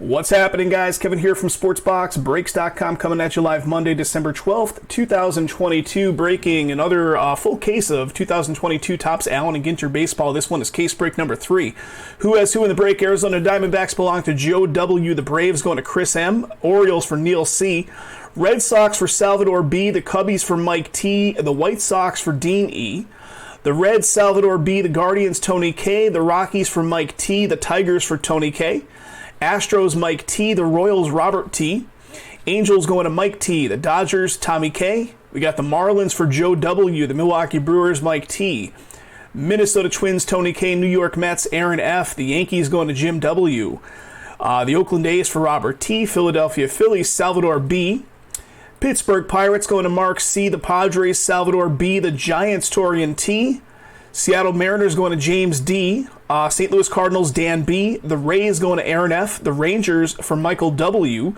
What's happening, guys? Kevin here from SportsBoxBreaks.com, coming at you live Monday, December 12th, 2022. Breaking another full case of 2022 Topps Allen and Ginter baseball. This one is case break number 3. Who has who in the break? Arizona Diamondbacks belong to Joe W. The Braves going to Chris M. Orioles for Neil C. Red Sox for Salvador B. The Cubbies for Mike T. The White Sox for Dean E. The Reds, Salvador B. The Guardians, Tony K. The Rockies for Mike T. The Tigers for Tony K. Astros, Mike T. The Royals, Robert T. Angels going to Mike T. The Dodgers, Tommy K. We got the Marlins for Joe W. The Milwaukee Brewers, Mike T. Minnesota Twins, Tony K. New York Mets, Aaron F. The Yankees going to Jim W. The Oakland A's for Robert T. Philadelphia Phillies, Salvador B. Pittsburgh Pirates going to Mark C. The Padres, Salvador B. The Giants, Torian T. Seattle Mariners going to James D. St. Louis Cardinals, Dan B. The Rays going to Aaron F. The Rangers for Michael W.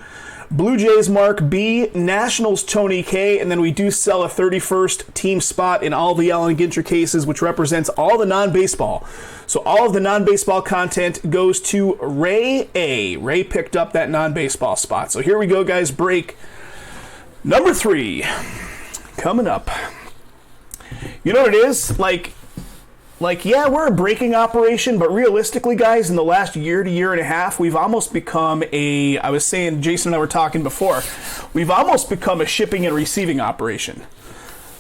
Blue Jays, Mark B. Nationals, Tony K. And then we do sell a 31st team spot in all the Allen Ginter cases, which represents all the non-baseball. So all of the non-baseball content goes to Ray A. Ray picked up that non-baseball spot. So here we go, guys. Break number 3 coming up. You know what it is? Yeah, we're a breaking operation, but realistically, guys, in the last year to year and a half, we've almost become I was saying, Jason and I were talking before, we've almost become a shipping and receiving operation.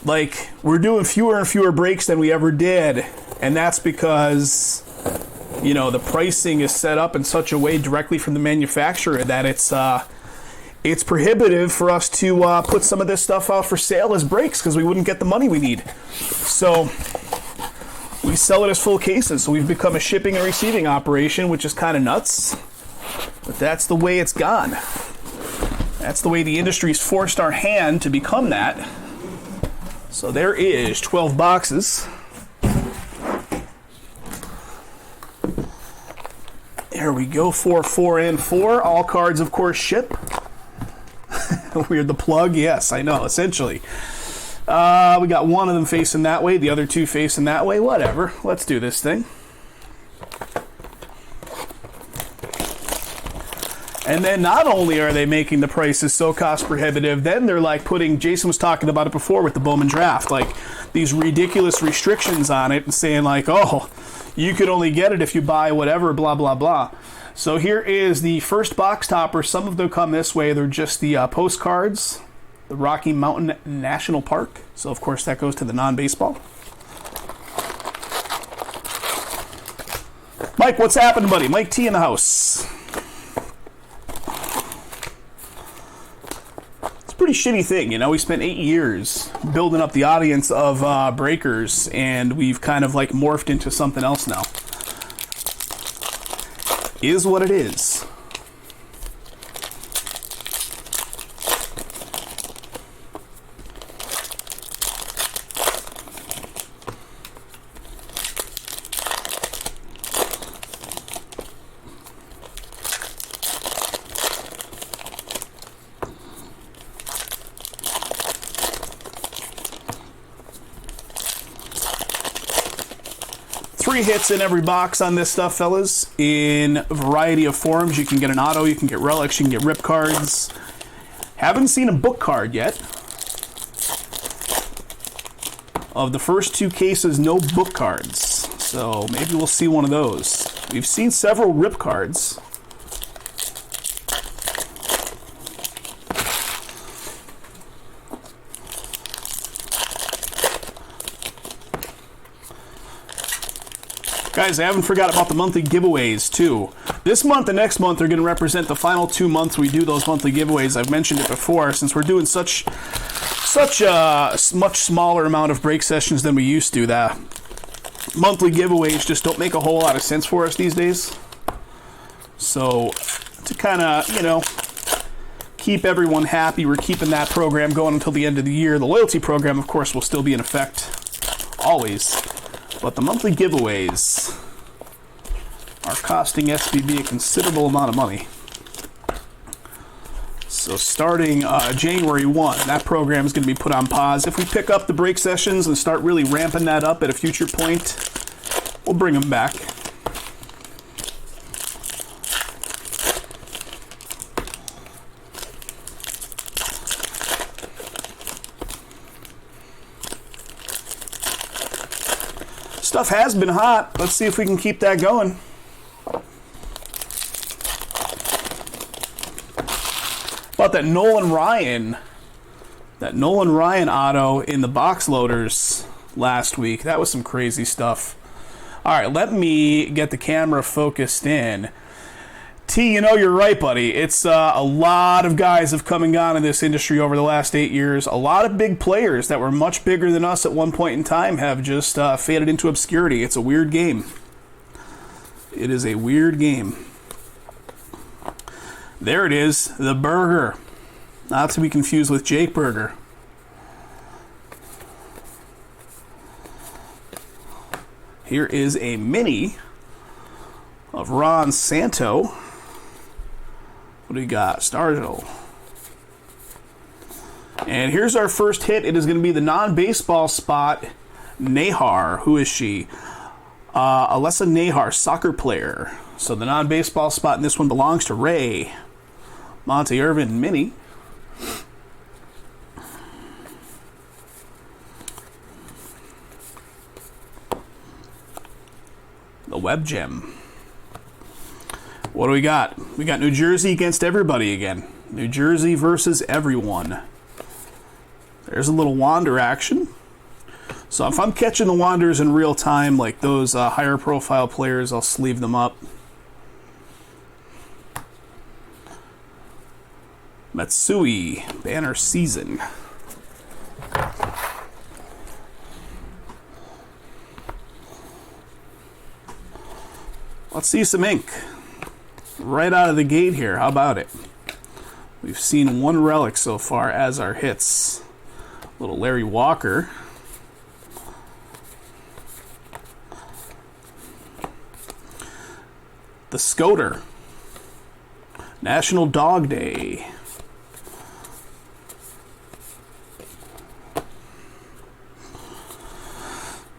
Like, we're doing fewer and fewer breaks than we ever did, and that's because, you know, the pricing is set up in such a way directly from the manufacturer that it's prohibitive for us to put some of this stuff out for sale as breaks because we wouldn't get the money we need. So we sell it as full cases, so we've become a shipping and receiving operation, which is kind of nuts, but that's the way it's gone. That's the way the industry's forced our hand to become that. So there is 12 boxes. There we go, 4, 4, and 4. All cards, of course, ship. Weird, the plug, yes, I know, essentially. We got one of them facing that way, the other two facing that way, whatever. Let's do this thing. And then not only are they making the prices so cost prohibitive, then they're like putting, Jason was talking about it before with the Bowman draft, like these ridiculous restrictions on it and saying like, oh, you could only get it if you buy whatever, blah, blah, blah. So here is the first box topper. Some of them come this way. They're just the postcards. The Rocky Mountain National Park. So, of course, that goes to the non-baseball. Mike, what's happening, buddy? Mike T in the house. It's a pretty shitty thing, you know? We spent 8 years building up the audience of breakers, and we've kind of like morphed into something else now. Is what it is. Three hits in every box on this stuff, fellas, in a variety of forms. You can get an auto, you can get relics, you can get rip cards. Haven't seen a book card yet. Of the first 2 cases, no book cards. So maybe we'll see one of those. We've seen several rip cards. Guys, I haven't forgot about the monthly giveaways, too. This month and next month are going to represent the final 2 months we do those monthly giveaways. I've mentioned it before, since we're doing such a much smaller amount of break sessions than we used to. The monthly giveaways just don't make a whole lot of sense for us these days. So, to kind of, you know, keep everyone happy, we're keeping that program going until the end of the year. The loyalty program, of course, will still be in effect, always. But the monthly giveaways are costing SBB a considerable amount of money. So starting January 1, that program is going to be put on pause. If we pick up the break sessions and start really ramping that up at a future point, we'll bring them back. Stuff has been hot. Let's see if we can keep that going. About that Nolan Ryan auto in the box loaders last week. That was some crazy stuff. All right, let me get the camera focused in. T, you know, you're right, buddy. It's a lot of guys have come and gone in this industry over the last 8 years. A lot of big players that were much bigger than us at one point in time have just faded into obscurity. It's a weird game. It is a weird game. There it is, the Burger. Not to be confused with Jake Burger. Here is a mini of Ron Santo. What do we got? Stargell. And here's our first hit. It is going to be the non-baseball spot, Nahar. Who is she? Alessa Nahar, soccer player. So the non-baseball spot in this one belongs to Ray. Monte Irvin mini. The Web Gem. What do we got? We got New Jersey against everybody again. New Jersey versus everyone. There's a little Wander action. So if I'm catching the Wanders in real time, like those higher profile players, I'll sleeve them up. Matsui, banner season. Let's see some ink. Right out of the gate here. How about it? We've seen one relic so far as our hits. Little Larry Walker. The Scoter. National Dog Day.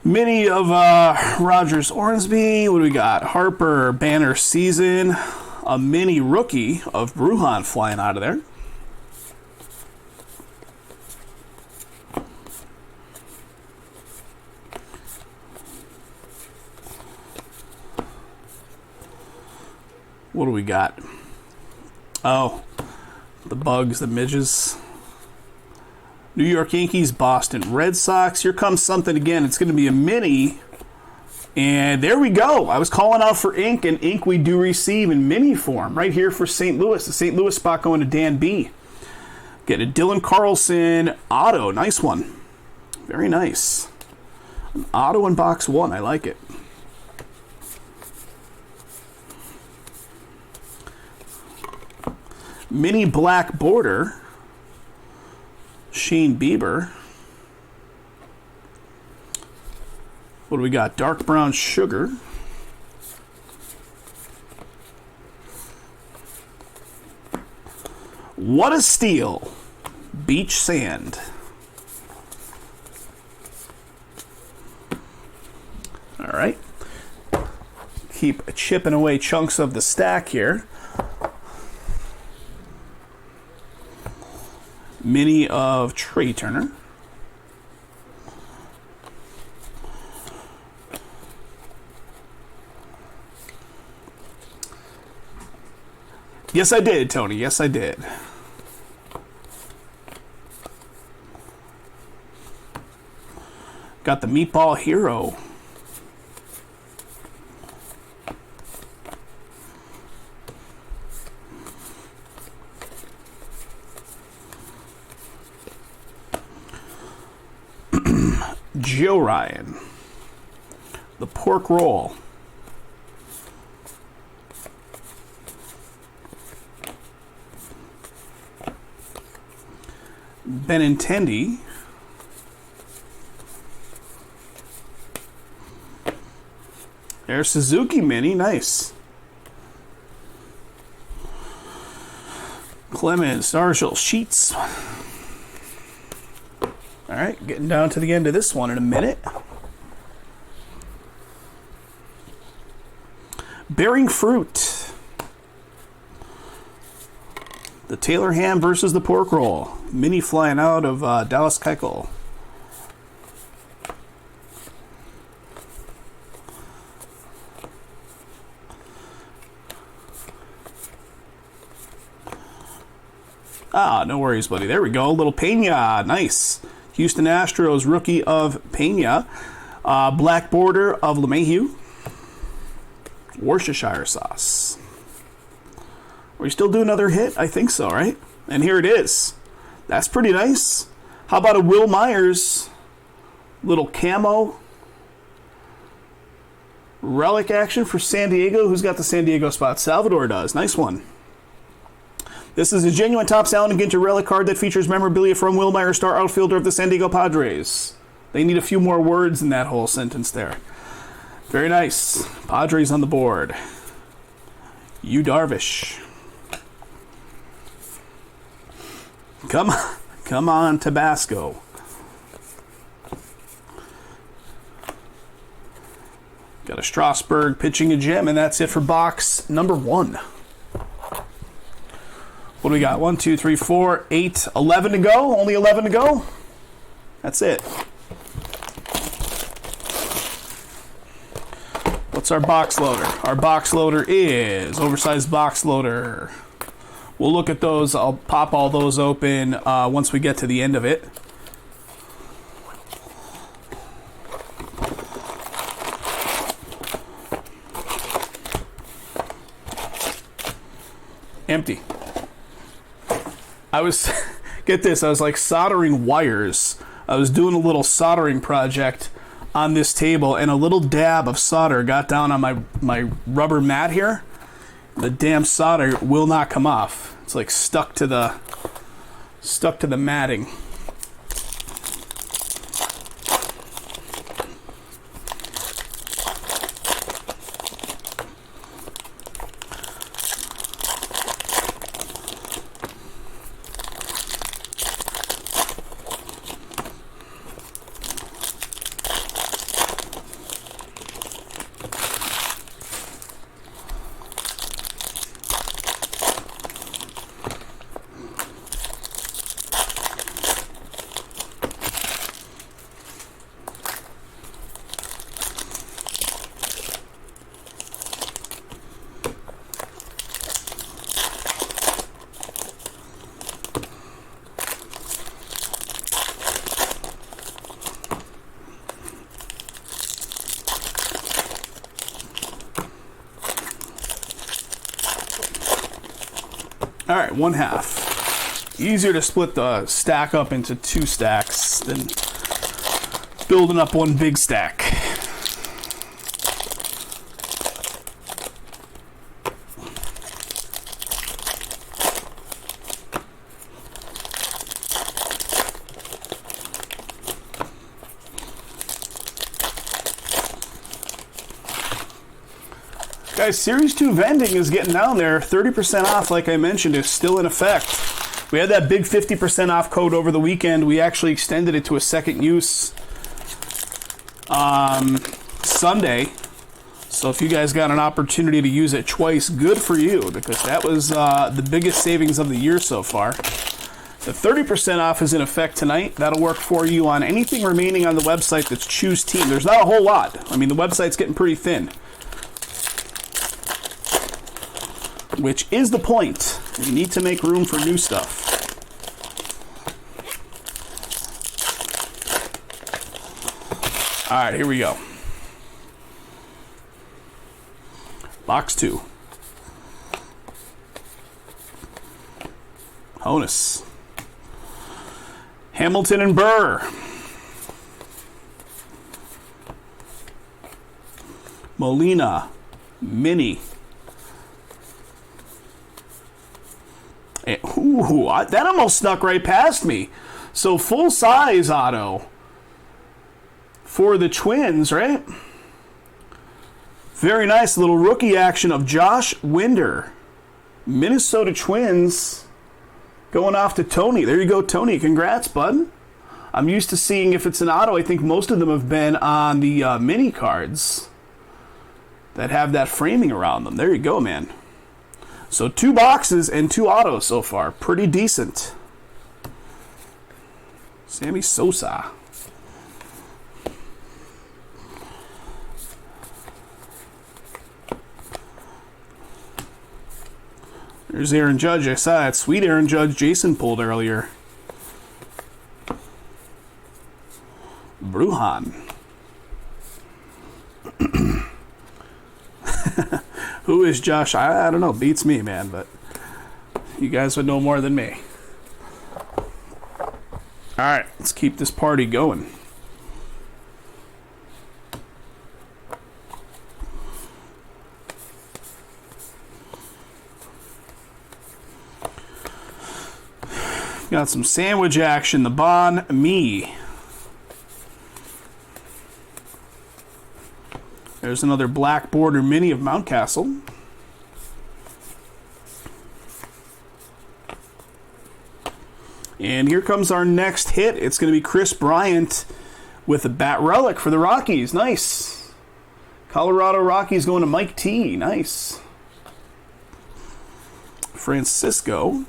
Mini of Rogers Ornsby. What do we got? Harper, banner season. A mini rookie of Brujan flying out of there. What do we got? Oh, the Bugs, the Midges. New York Yankees, Boston Red Sox. Here comes something again. It's going to be a mini. And there we go. I was calling out for ink, and ink we do receive in mini form right here for St. Louis. The St. Louis spot going to Dan B. Get a Dylan Carlson auto. Nice one. Very nice. An auto in box one. I like it. Mini black border. Shane Bieber. What do we got? Dark brown sugar. What a steal. Beach sand. All right. Keep chipping away chunks of the stack here. Mini of Trey Turner. Yes, I did, Tony. Yes, I did. Got the Meatball Hero. Joe Ryan. The Pork Roll. Benintendi. There's Suzuki Mini, nice. Clemens, Stargell, Sheets. All right, getting down to the end of this one in a minute. Bearing Fruit. The Taylor Ham versus the Pork Roll. Mini flying out of Dallas Keuchel. No worries, buddy. There we go. Little Pena. Nice. Houston Astros rookie of Pena. Black border of LeMahieu. Worcestershire sauce. Are we still doing another hit? I think so, right? And here it is. That's pretty nice. How about a Will Myers little camo relic action for San Diego? Who's got the San Diego spot? Salvador does. Nice one. This is a genuine Topps Allen and Ginter relic card that features memorabilia from Will Myers, star outfielder of the San Diego Padres. They need a few more words in that whole sentence there. Very nice. Padres on the board. Yu Darvish. Come on, Tabasco. Got a Strasburg pitching a gem, and that's it for box number 1. What do we got? 1, 2, 3, 4, 8, 11 to go. Only 11 to go. That's it. What's our box loader? Our box loader is oversized box loader. We'll look at those. I'll pop all those open once we get to the end of it. Empty. I was, get this, I was like soldering wires. I was doing a little soldering project on this table, and a little dab of solder got down on my rubber mat here. The damn solder will not come off. It's like stuck to the matting. All right, 1/2. Easier to split the stack up into 2 stacks than building up one big stack. Guys, Series 2 vending is getting down there. 30% off, like I mentioned, is still in effect. We had that big 50% off code over the weekend. We actually extended it to a second use Sunday. So if you guys got an opportunity to use it twice, good for you, because that was the biggest savings of the year so far. The 30% off is in effect tonight. That'll work for you on anything remaining on the website that's Choose Team. There's not a whole lot. I mean, the website's getting pretty thin, which is the point. You need to make room for new stuff. All right, here we go. Box 2. Honus. Hamilton and Burr. Molina. Mini. Ooh, that almost snuck right past me. So full size auto for the Twins, right? Very nice little rookie action of Josh Winder. Minnesota Twins going off to Tony. There you go, Tony. Congrats, bud. I'm used to seeing, if it's an auto, I think most of them have been on the mini cards that have that framing around them. There you go, man. So 2 boxes and 2 autos so far. Pretty decent. Sammy Sosa. There's Aaron Judge. I saw that sweet Aaron Judge Jason pulled earlier. Bruhan. Who is Josh? I don't know. Beats me, man, but you guys would know more than me. All right, let's keep this party going. Got some sandwich action. The Bon Me. There's another black border mini of Mountcastle. And here comes our next hit. It's going to be Chris Bryant with a bat relic for the Rockies. Nice. Colorado Rockies going to Mike T. Nice. Francisco.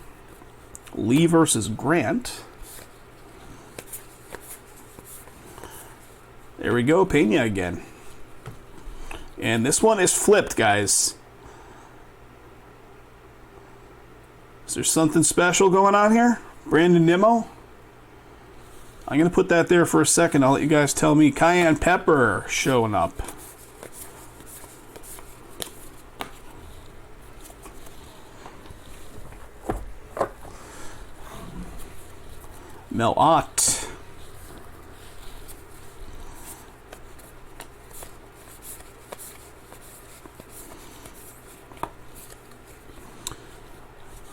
Lee versus Grant. There we go. Pena again. And this one is flipped, guys. Is there something special going on here? Brandon Nimmo? I'm going to put that there for a second. I'll let you guys tell me. Cayenne Pepper showing up. Mel Ott.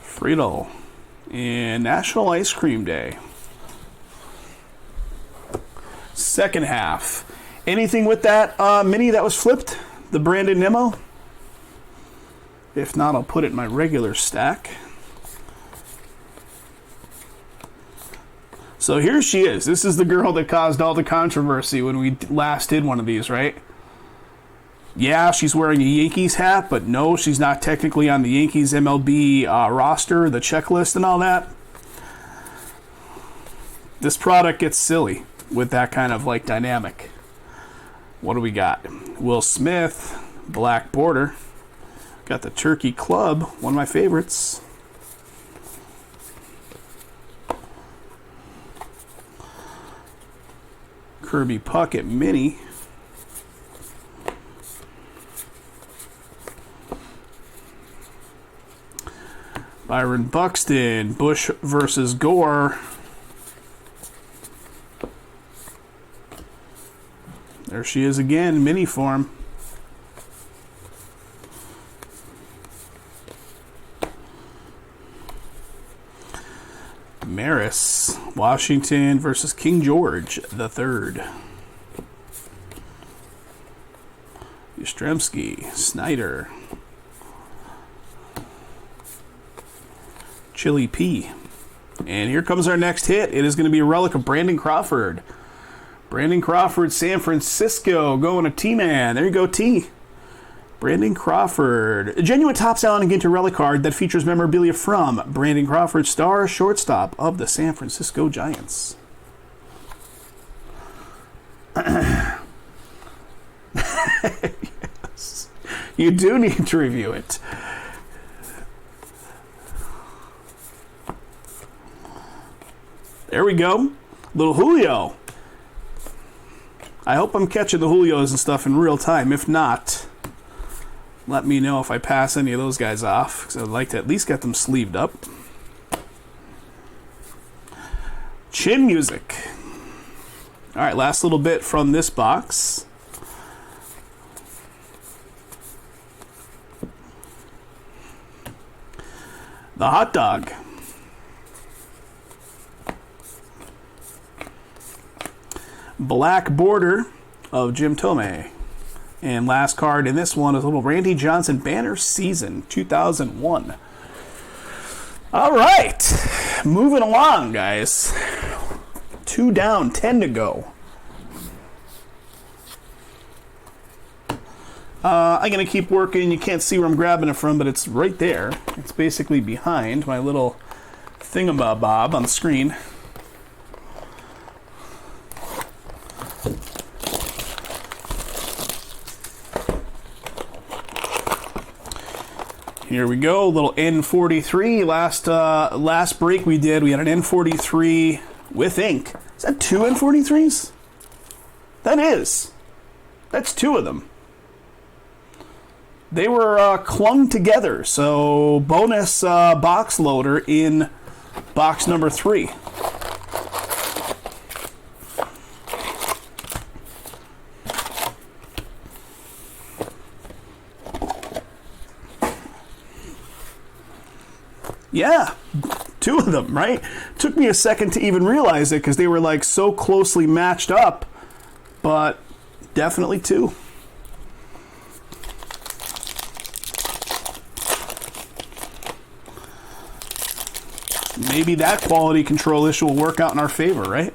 Friedel. And National Ice Cream Day. Second half. Anything with that mini that was flipped? The Brandon Nimmo? If not, I'll put it in my regular stack. So here she is. This is the girl that caused all the controversy when we last did one of these, right? Yeah, she's wearing a Yankees hat, but no, she's not technically on the Yankees MLB roster, the checklist and all that. This product gets silly with that kind of like dynamic. What do we got? Will Smith, black border. Got the Turkey Club, one of my favorites. Kirby Puckett mini. Byron Buxton, Bush versus Gore. There she is again, mini form. Maris, Washington versus King George III. Yastrzemski, Snyder. Chili P. And here comes our next hit. It is going to be a relic of Brandon Crawford. Brandon Crawford, San Francisco, going to T-Man. There you go, T. Brandon Crawford. A genuine Topps Allen and Ginter relic card that features memorabilia from Brandon Crawford, star shortstop of the San Francisco Giants. Yes. You do need to review it. There we go. Little Julio. I hope I'm catching the Julios and stuff in real time. If not, let me know if I pass any of those guys off, because I'd like to at least get them sleeved up. Chin music. All right, last little bit from this box. The hot dog. Black border of Jim Tomei. And last card in this one is a little Randy Johnson banner season 2001. All right. Moving along, guys. 2 down, 10 to go. I'm going to keep working. You can't see where I'm grabbing it from, but it's right there. It's basically behind my little thingamabob on the screen. Here we go, a little N43. Last break we had an N43 with ink. Is that 2 N43s? That is. That's 2 of them. They were clung together, so bonus box loader in box number 3. Yeah, 2 of them, right? Took me a second to even realize it because they were like so closely matched up, but definitely 2. Maybe that quality control issue will work out in our favor, right?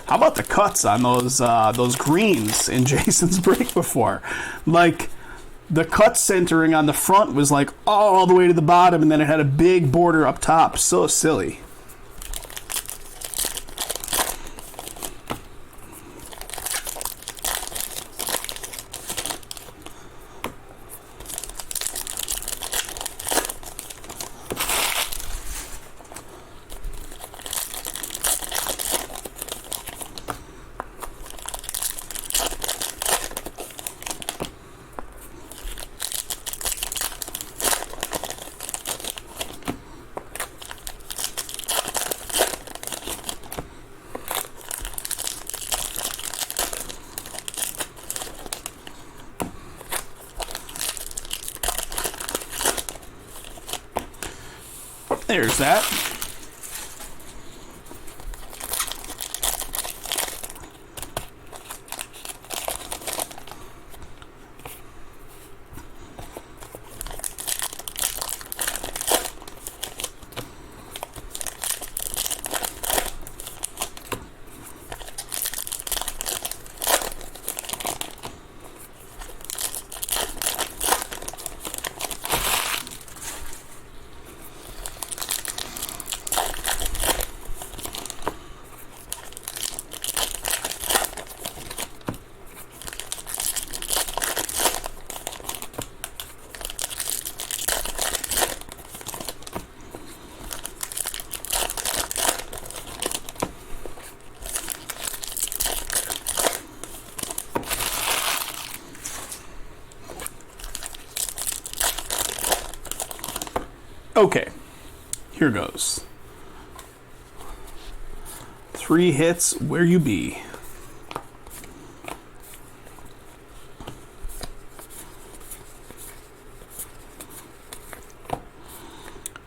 How about the cuts on those greens in Jason's break before? Like, the cut centering on the front was like all the way to the bottom, and then it had a big border up top. So silly. There's that. Okay, here goes. 3 hits, where you be?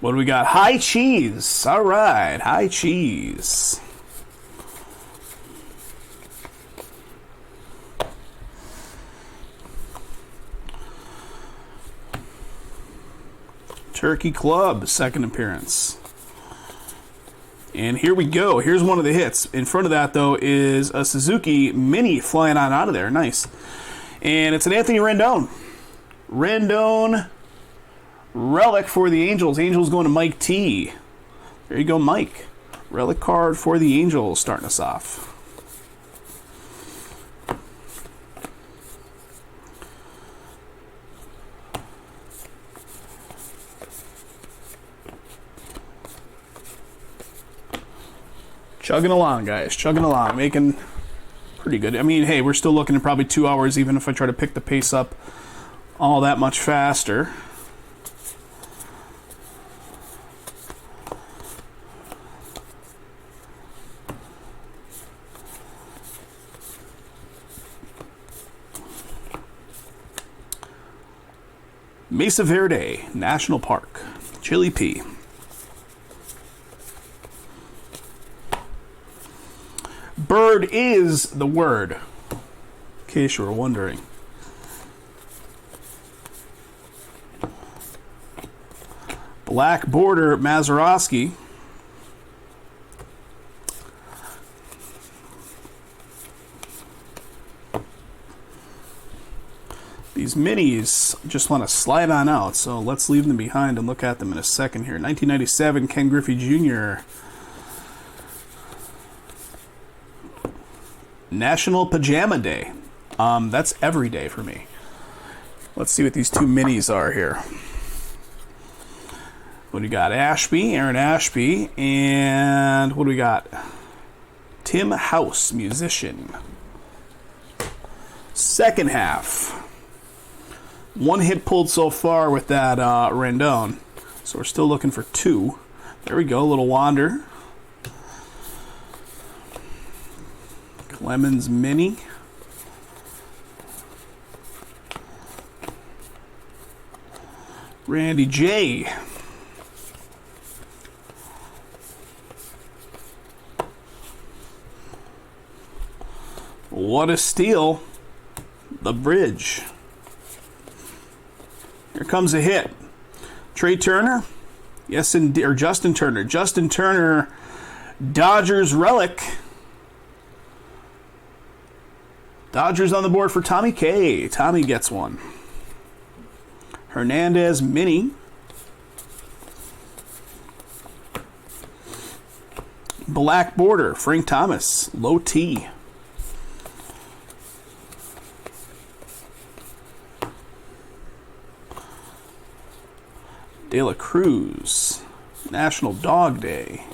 What do we got? High cheese. All right, high cheese. Turkey Club, second appearance. And here we go. Here's one of the hits. In front of that, though, is a Suzuki Mini flying on out of there. Nice. And it's an Anthony Rendon. Rendon relic for the Angels. Angels going to Mike T. There you go, Mike. Relic card for the Angels starting us off. Chugging along, guys. Chugging along. Making pretty good. I mean, hey, we're still looking at probably 2 hours, even if I try to pick the pace up all that much faster. Mesa Verde National Park. Chili P. Bird is the word, in case you were wondering. Black border Mazeroski. These minis just want to slide on out, so let's leave them behind and look at them in a second here. 1997 Ken Griffey Jr. National Pajama Day. That's every day for me. Let's see what these two minis are here. What do we got? Ashby, Aaron Ashby, and what do we got? Tim House, musician. Second half. One hit pulled so far with that Rendon. So we're still looking for two. There we go, a little Wander. Clemens Mini. Randy J. What a steal. The Bridge. Here comes a hit. Trey Turner. Yes, or Justin Turner. Justin Turner, Dodgers relic. Dodgers on the board for Tommy K. Tommy gets one. Hernandez mini. Black border, Frank Thomas, low T. De La Cruz, National Dog Day.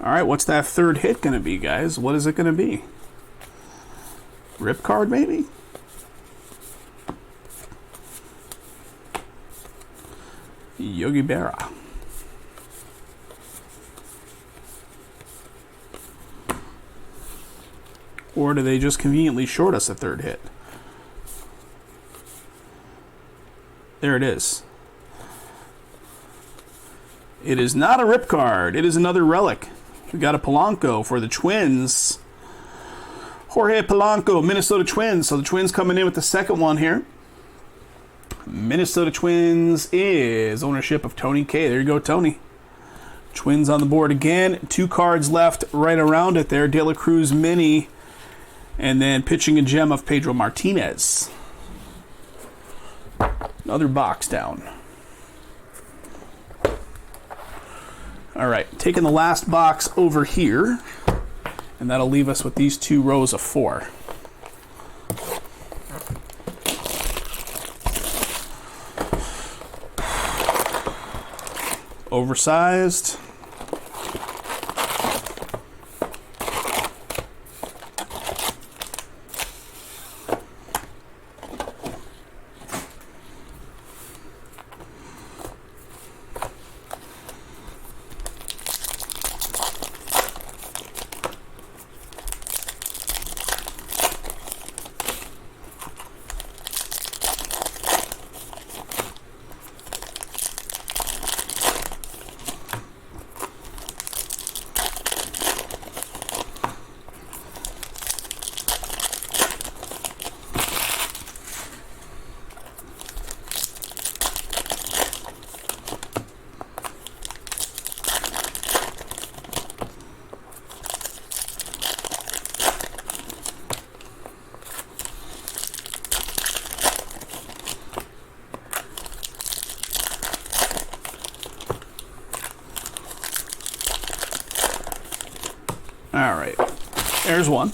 All right, what's that third hit going to be, guys? What is it going to be? Rip card, maybe? Yogi Berra. Or do they just conveniently short us a third hit? There it is. It is not a rip card. It is another relic. We got a Polanco for the Twins. Jorge Polanco, Minnesota Twins. So the Twins coming in with the second one here. Minnesota Twins is ownership of Tony K. There you go, Tony. Twins on the board again. Two cards left right around it there. De La Cruz mini. And then pitching a gem of Pedro Martinez. Another box down. All right, taking the last box over here. And that'll leave us with these two rows of four. Oversized. All right, there's one.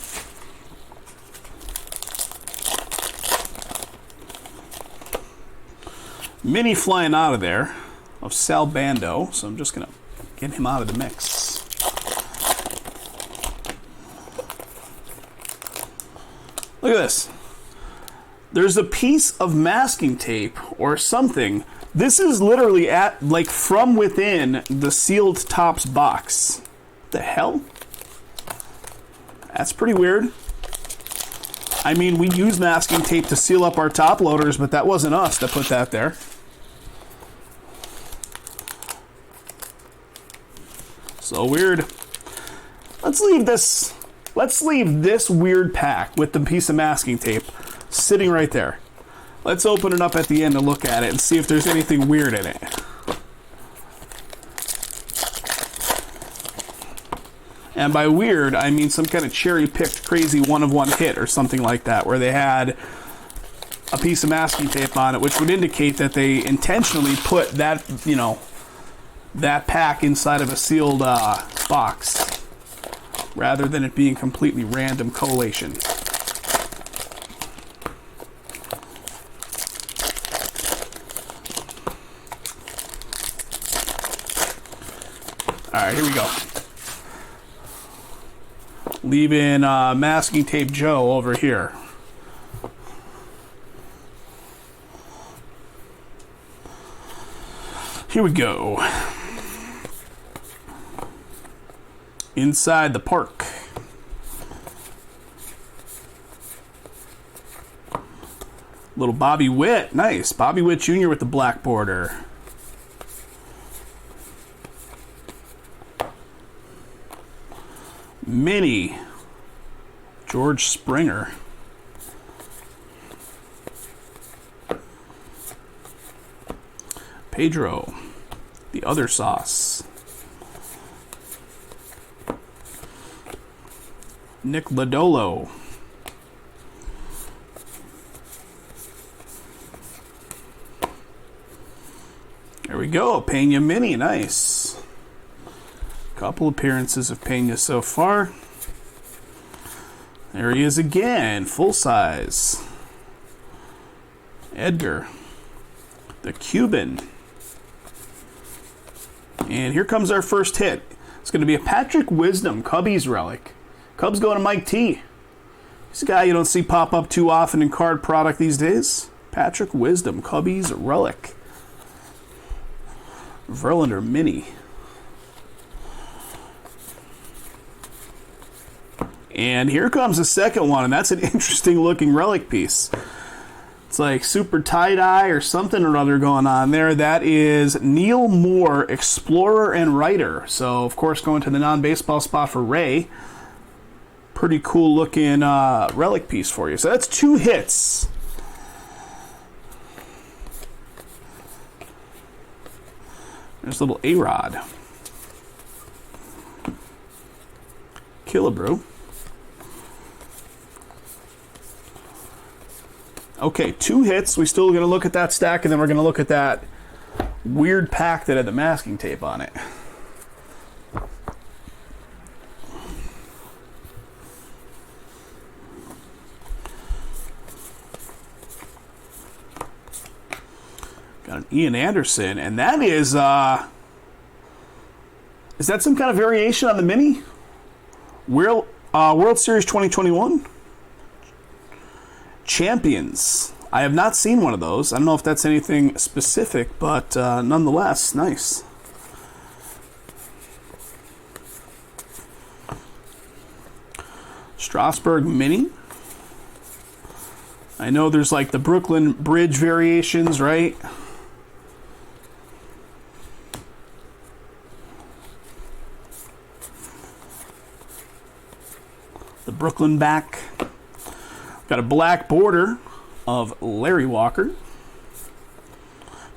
Mini flying out of there of Sal Bando, so I'm just going to get him out of the mix. Look at this. There's a piece of masking tape or something. This is literally at, like, from within the sealed Topps box. What the hell? That's pretty weird. I mean, we use masking tape to seal up our top loaders, but that wasn't us that put that there. So weird. Let's leave this weird pack with the piece of masking tape sitting right there. Let's open it up at the end and look at it and see if there's anything weird in it. And by weird, I mean some kind of cherry-picked crazy one-of-one hit or something like that, where they had a piece of masking tape on it, which would indicate that they intentionally put that, that pack inside of a sealed box, rather than it being completely random collation. All right, here we go. Leaving masking tape Joe over here. Here we go. Inside the park. Little Bobby Witt. Nice. Bobby Witt Jr. with the black border. Mini. George Springer. Pedro. The other sauce. Nick Lodolo. There we go. Pena Mini. Nice. Couple appearances of Pena so far. There he is again. Full size. Edgar. The Cuban. And here comes our first hit. It's going to be a Patrick Wisdom Cubbies relic. Cubs going to Mike T. He's a guy you don't see pop up too often in card product these days. Patrick Wisdom Cubbies relic. Verlander Mini. And here comes the second one, and that's an interesting looking relic piece. It's like super tie-dye or something or other going on there. That is Neil Moore, Explorer and Writer. So, of course, going to the non-baseball spot for Ray. Pretty cool looking relic piece for you. So that's 2 hits. There's a little A-Rod. Killebrew. Okay, 2 hits. We're still going to look at that stack, and then we're going to look at that weird pack that had the masking tape on it. Got an Ian Anderson, and that is that some kind of variation on the mini? World Series 2021? Champions. I have not seen one of those. I don't know if that's anything specific, but nonetheless, nice. Strasburg Mini. I know there's like the Brooklyn Bridge variations, right? The Brooklyn back. Got a black border of Larry Walker.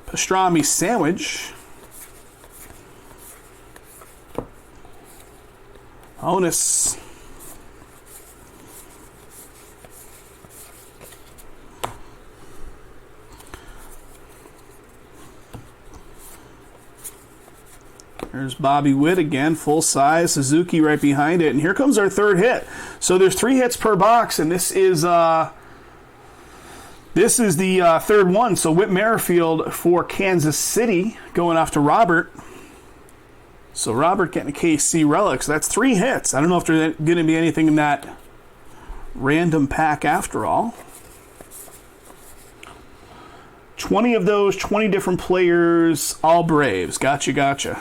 Pastrami Sandwich. Honus. There's Bobby Witt again, full size. Suzuki right behind it. And here comes our third hit. So there's 3 hits per box, and this is the third one. So Whit Merrifield for Kansas City going off to Robert. So Robert getting a KC relic. So that's 3 hits. I don't know if there's going to be anything in that random pack after all. 20 of those, 20 different players, all Braves. Gotcha.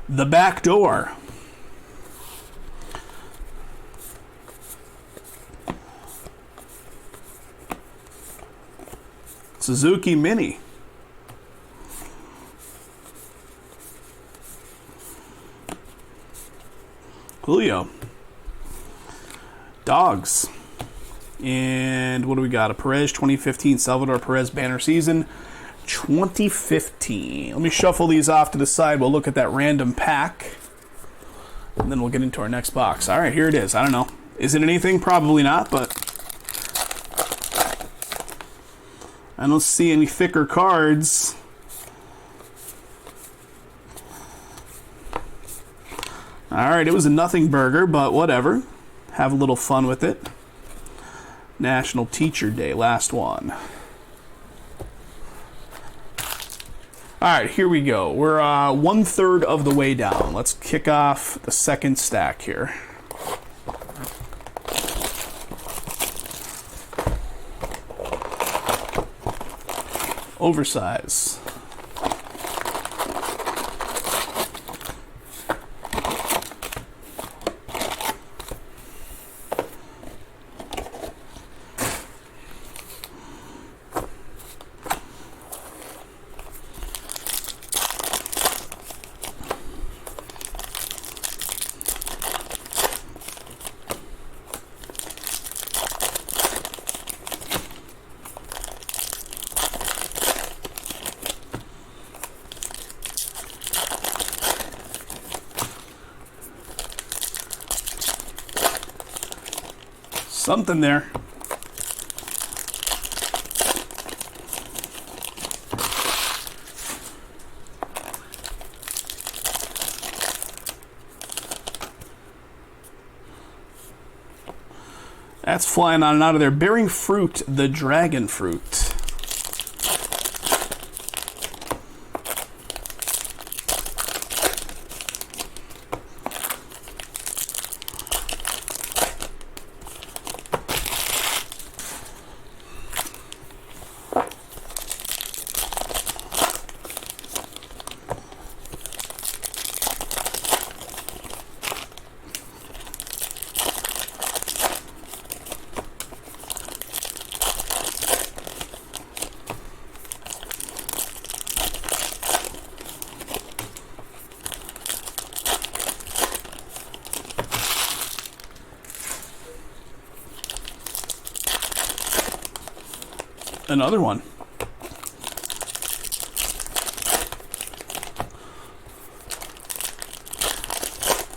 The back door. Suzuki Mini. Julio. Dogs. And what do we got? A Perez 2015 Salvador Perez banner season 2015. Let me shuffle these off to the side. We'll look at that random pack. And then we'll get into our next box. All right, here it is. I don't know. Is it anything? Probably not, but I don't see any thicker cards. All right, it was a nothing burger, but whatever. Have a little fun with it. National Teacher Day, last one. All right, here we go. We're 1/3 of the way down. Let's kick off the second stack here. Oversize. Something there. That's flying on and out of there. Bearing fruit, the dragon fruit. Another one.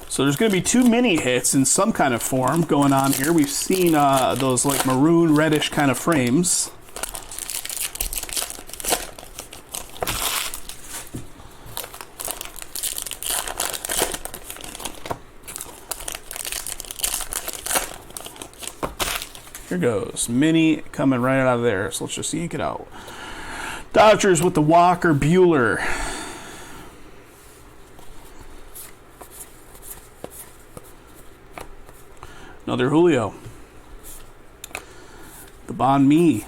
So there's going to be 2 mini hits in some kind of form going on here. We've seen those like maroon reddish kind of frames. Here goes. Mini coming right out of there. So let's just yank it out. Dodgers with the Walker Buehler. Another Julio. The Bon Mi.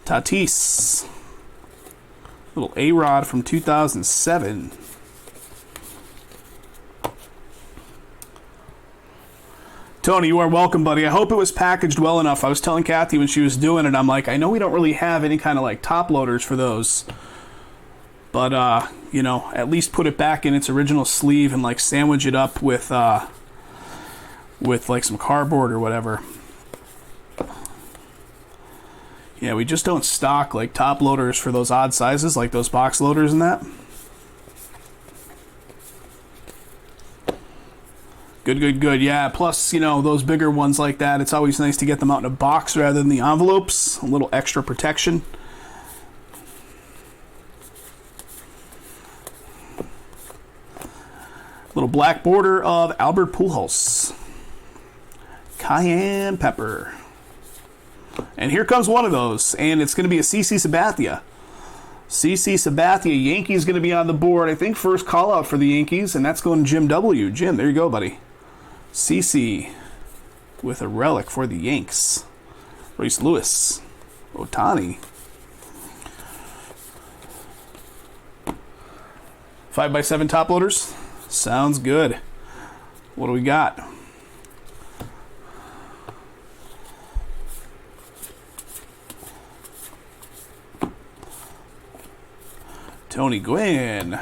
Tatis. Little A-Rod from 2007. Tony, you are welcome, buddy. I hope it was packaged well enough. I was telling Kathy when she was doing it, I'm like, I know we don't really have any kind of like top loaders for those. But, you know, at least put it back in its original sleeve and like sandwich it up with like some cardboard or whatever. Yeah, we just don't stock like top loaders for those odd sizes, like those box loaders and that. Good, good, good. Yeah, plus, you know, those bigger ones like that, it's always nice to get them out in a box rather than the envelopes. A little extra protection. Little black border of Albert Pujols. Cayenne pepper. And here comes one of those, and it's going to be a CC Sabathia. CC Sabathia, Yankees going to be on the board. I think first call out for the Yankees, and that's going to Jim W. Jim, there you go, buddy. CC with a relic for the Yanks. Reese Lewis. Ohtani. 5x7 top loaders. Sounds good. What do we got? Tony Gwynn.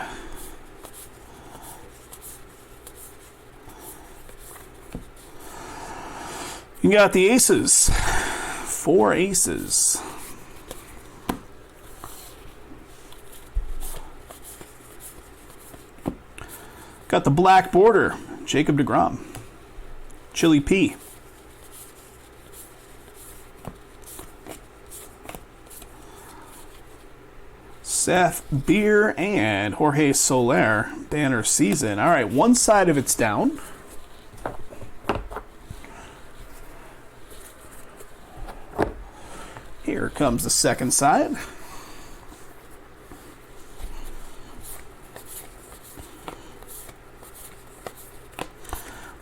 You got the aces. 4 aces. Got the black border. Jacob deGrom. Chili P. Seth Beer and Jorge Soler. Banner season. All right, one side of it's down. Here comes the second side.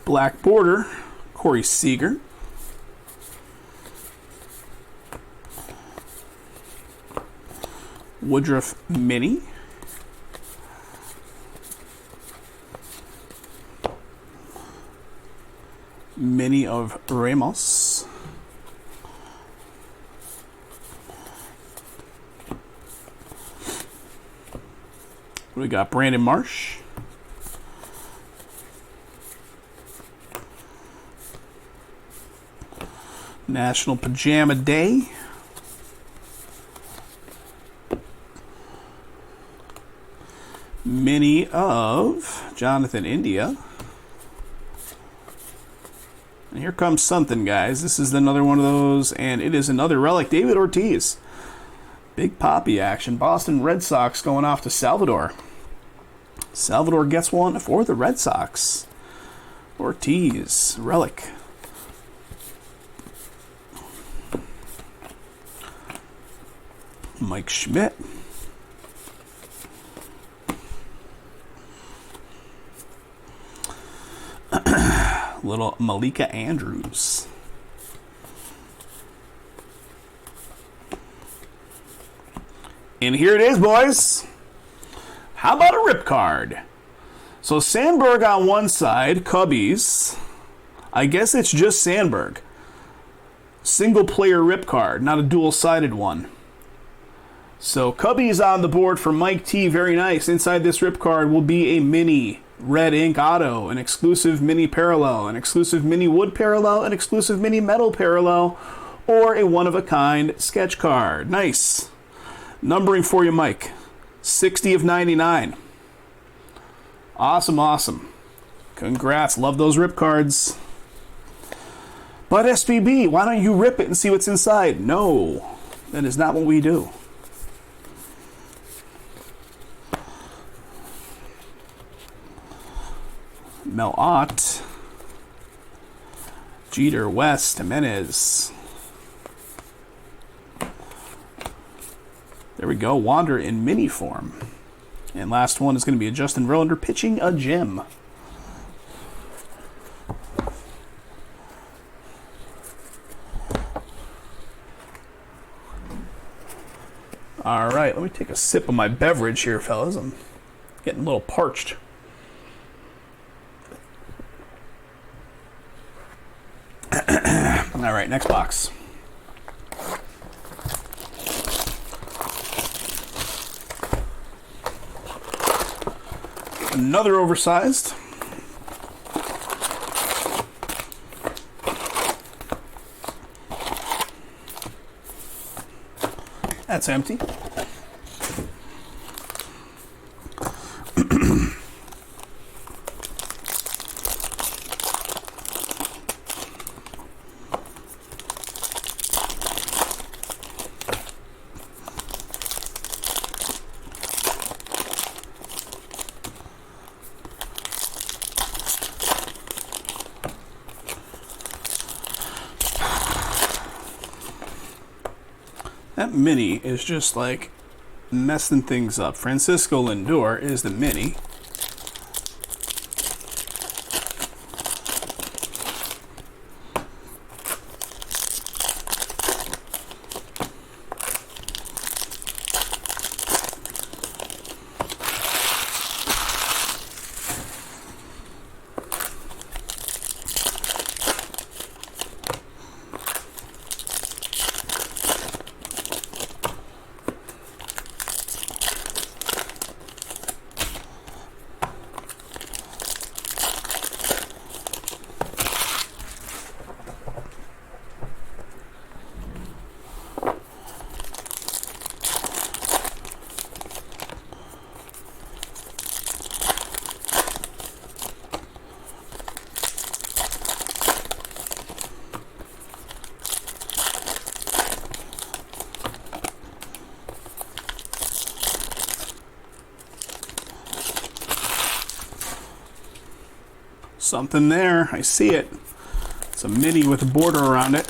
Black border, Corey Seager. Woodruff Mini. Mini of Ramos. We got Brandon Marsh. National Pajama Day. Mini of Jonathan India. And here comes something, guys. This is another one of those, and it is another relic. David Ortiz. Big Poppy action. Boston Red Sox going off to Salvador. Salvador gets one for the Red Sox. Ortiz, relic. Mike Schmidt. Little Malika Andrews. And here it is, boys. How about a rip card? So Sandberg on one side, Cubbies. I guess it's just Sandberg. Single player rip card, not a dual-sided one. So Cubbies on the board for Mike T. Very nice. Inside this rip card will be a mini red ink auto, an exclusive mini parallel, an exclusive mini wood parallel, an exclusive mini metal parallel, or a one-of-a-kind sketch card. Nice. Numbering for you, Mike. 60 of 99. Awesome, awesome. Congrats. Love those rip cards. But SBB, why don't you rip it and see what's inside? No, that is not what we do. Mel Ott. Jeter, West, Jimenez. There we go. Wander in mini form. And last one is going to be a Justin Verlander pitching a gem. All right, let me take a sip of my beverage here, fellas. I'm getting a little parched. All right, next box. Another oversized. That's empty. That mini is just like messing things up. Francisco Lindor is the mini. Something there. I see it. It's a mini with a border around it.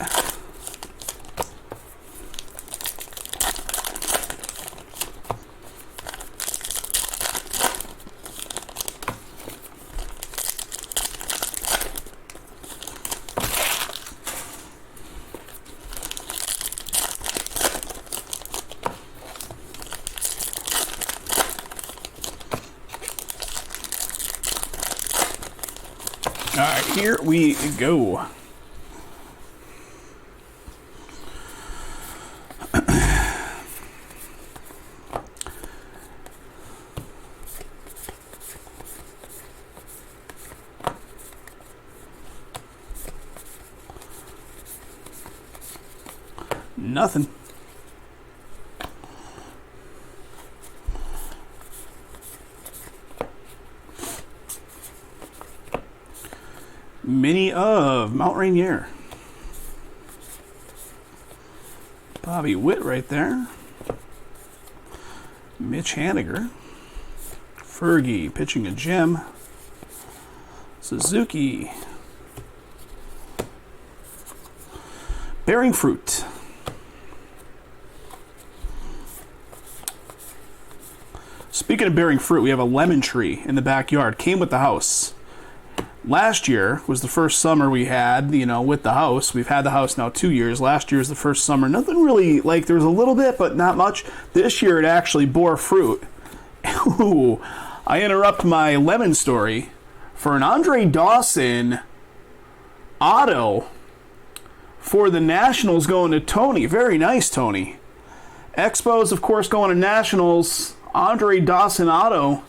All right, here we go. Nothing. Mini of Mount Rainier. Bobby Witt right there. Mitch Haniger. Fergie pitching a gem. Suzuki. Bearing Fruit. Speaking of bearing fruit, we have a lemon tree in the backyard. Came with the house. Last year was the first summer we had, with the house. We've had the house now 2 years. Last year was the first summer. Nothing really, there was a little bit, but not much. This year it actually bore fruit. Ooh, I interrupt my lemon story for an Andre Dawson auto for the Nationals going to Tony. Very nice, Tony. Expos, of course, going to Nationals. Andre Dawson auto.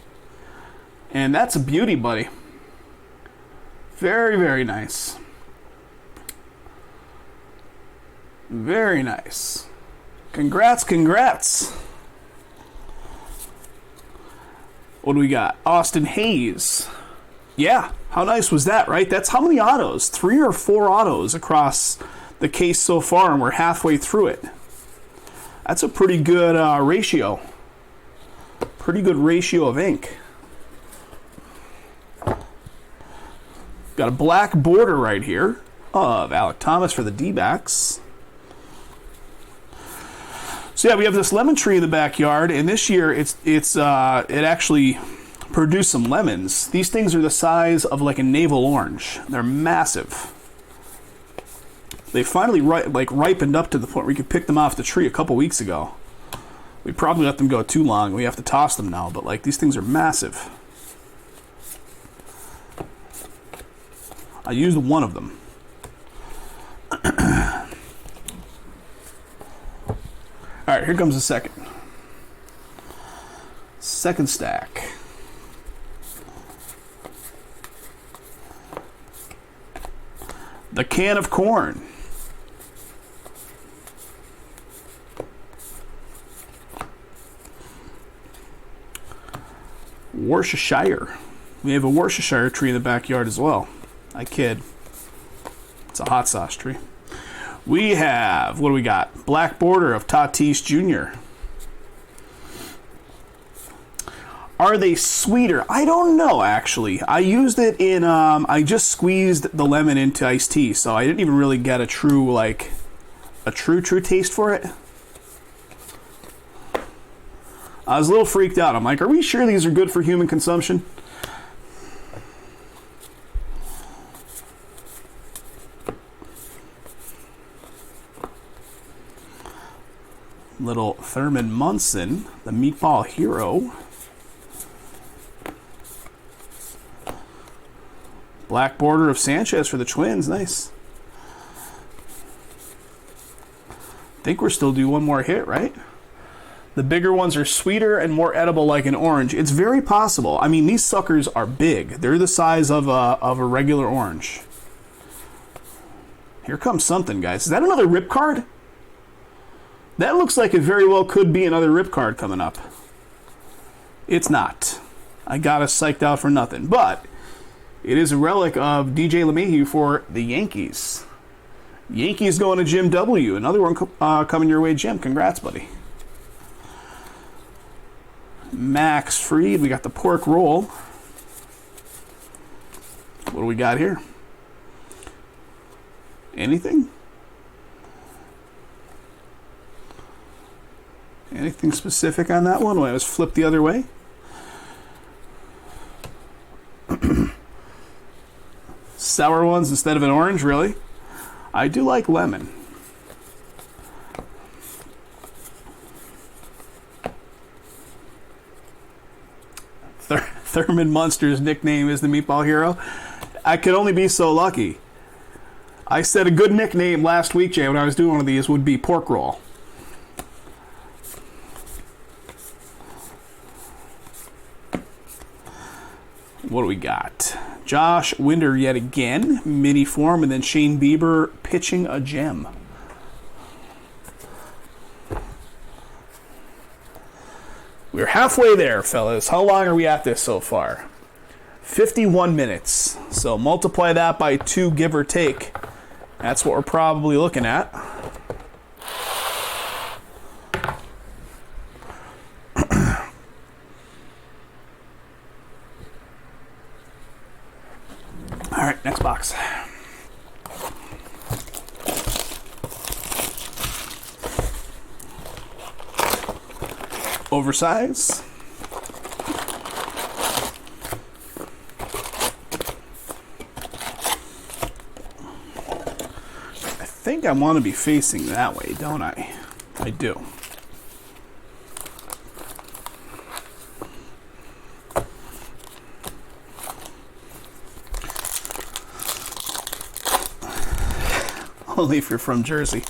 And that's a beauty, buddy. Very, very nice. Very nice. Congrats, congrats. What do we got? Austin Hayes. Yeah, how nice was that, right? That's how many autos? 3 or 4 autos across the case so far, and we're halfway through it. That's a pretty good ratio. Pretty good ratio of ink. Got a black border right here of Alek Thomas for the D-backs. So yeah, we have this lemon tree in the backyard, and this year it actually produced some lemons. These things are the size of like a navel orange. They're massive. They finally ripened up to the point where you could pick them off the tree a couple weeks ago. We probably let them go too long. We have to toss them now, but these things are massive. I used one of them. All right, here comes the second. Second stack. The can of corn. Worcestershire. We have a Worcestershire tree in the backyard as well. I kid. It's a hot sauce tree. We have, what do we got? Black border of Tatis Jr. Are they sweeter? I don't know, actually. I used it in, I just squeezed the lemon into iced tea, so I didn't even really get a true taste for it. I was a little freaked out. I'm like, are we sure these are good for human consumption? Little Thurman Munson, the meatball hero. Black border of Sanchez for the Twins. Nice. I think we're still due one more hit, right? The bigger ones are sweeter and more edible like an orange. It's very possible. I mean, these suckers are big. They're the size of a regular orange. Here comes something, guys. Is that another rip card? That looks like it very well could be another rip card coming up. It's not. I got us psyched out for nothing. But it is a relic of DJ LeMahieu for the Yankees. Yankees going to Jim W. Another one coming your way, Jim. Congrats, buddy. Max Fried. We got the pork roll. What What do we got here? Anything? Anything specific on that one? When I was flipped the other way? Sour ones instead of an orange, really? I do like lemon. Thurman Munster's nickname is the Meatball Hero. I could only be so lucky. I said a good nickname last week, Jay, when I was doing one of these, would be Pork Roll. What do we got? Josh Winder yet again, mini form, and then Shane Bieber pitching a gem. We're halfway there, fellas. How long are we at this so far? 51 minutes. So multiply that by 2, give or take. That's what we're probably looking at. All right, next box. Oversize. I think I want to be facing that way, don't I? I do. Only if you're from Jersey.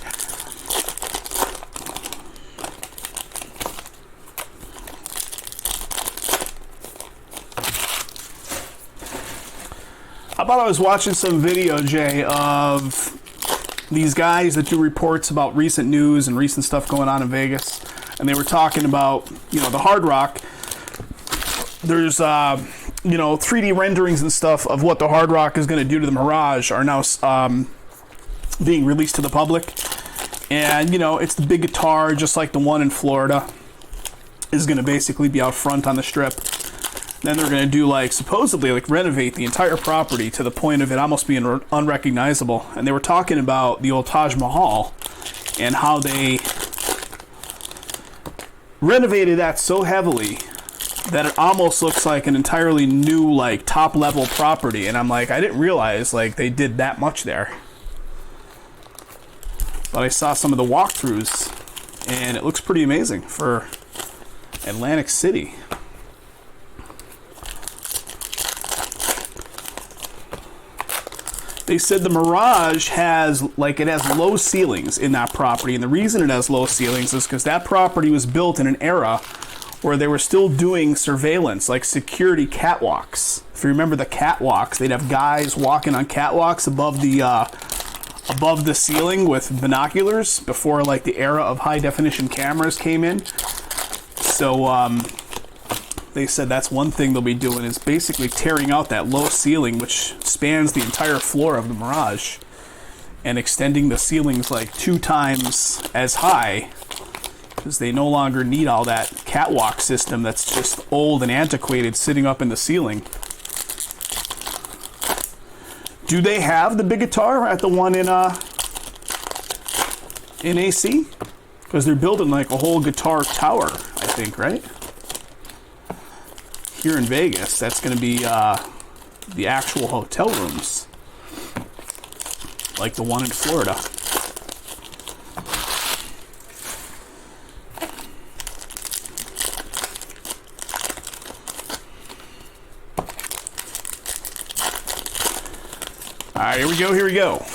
How about I was watching some video, Jay, of these guys that do reports about recent news and recent stuff going on in Vegas, and they were talking about, the Hard Rock. There's, 3D renderings and stuff of what the Hard Rock is going to do to the Mirage are now being released to the public. And, it's the big guitar, just like the one in Florida, is going to basically be out front on the strip. Then they're going to do, supposedly, renovate the entire property to the point of it almost being unrecognizable. And they were talking about the old Taj Mahal and how they renovated that so heavily that it almost looks like an entirely new, top-level property. And I'm like, I didn't realize, they did that much there. But I saw some of the walkthroughs, and it looks pretty amazing for Atlantic City. They said the Mirage has low ceilings in that property, and the reason it has low ceilings is because that property was built in an era where they were still doing surveillance, like security catwalks. If you remember the catwalks, they'd have guys walking on catwalks above the ceiling with binoculars before the era of high definition cameras came in. So they said that's one thing they'll be doing, is basically tearing out that low ceiling, which spans the entire floor of the Mirage, and extending the ceilings 2 times as high, because they no longer need all that catwalk system that's just old and antiquated sitting up in the ceiling. Do they have the big guitar at the one in AC? Because they're building a whole guitar tower, I think, right? Here in Vegas, that's going to be the actual hotel rooms, like the one in Florida. All right, here we go.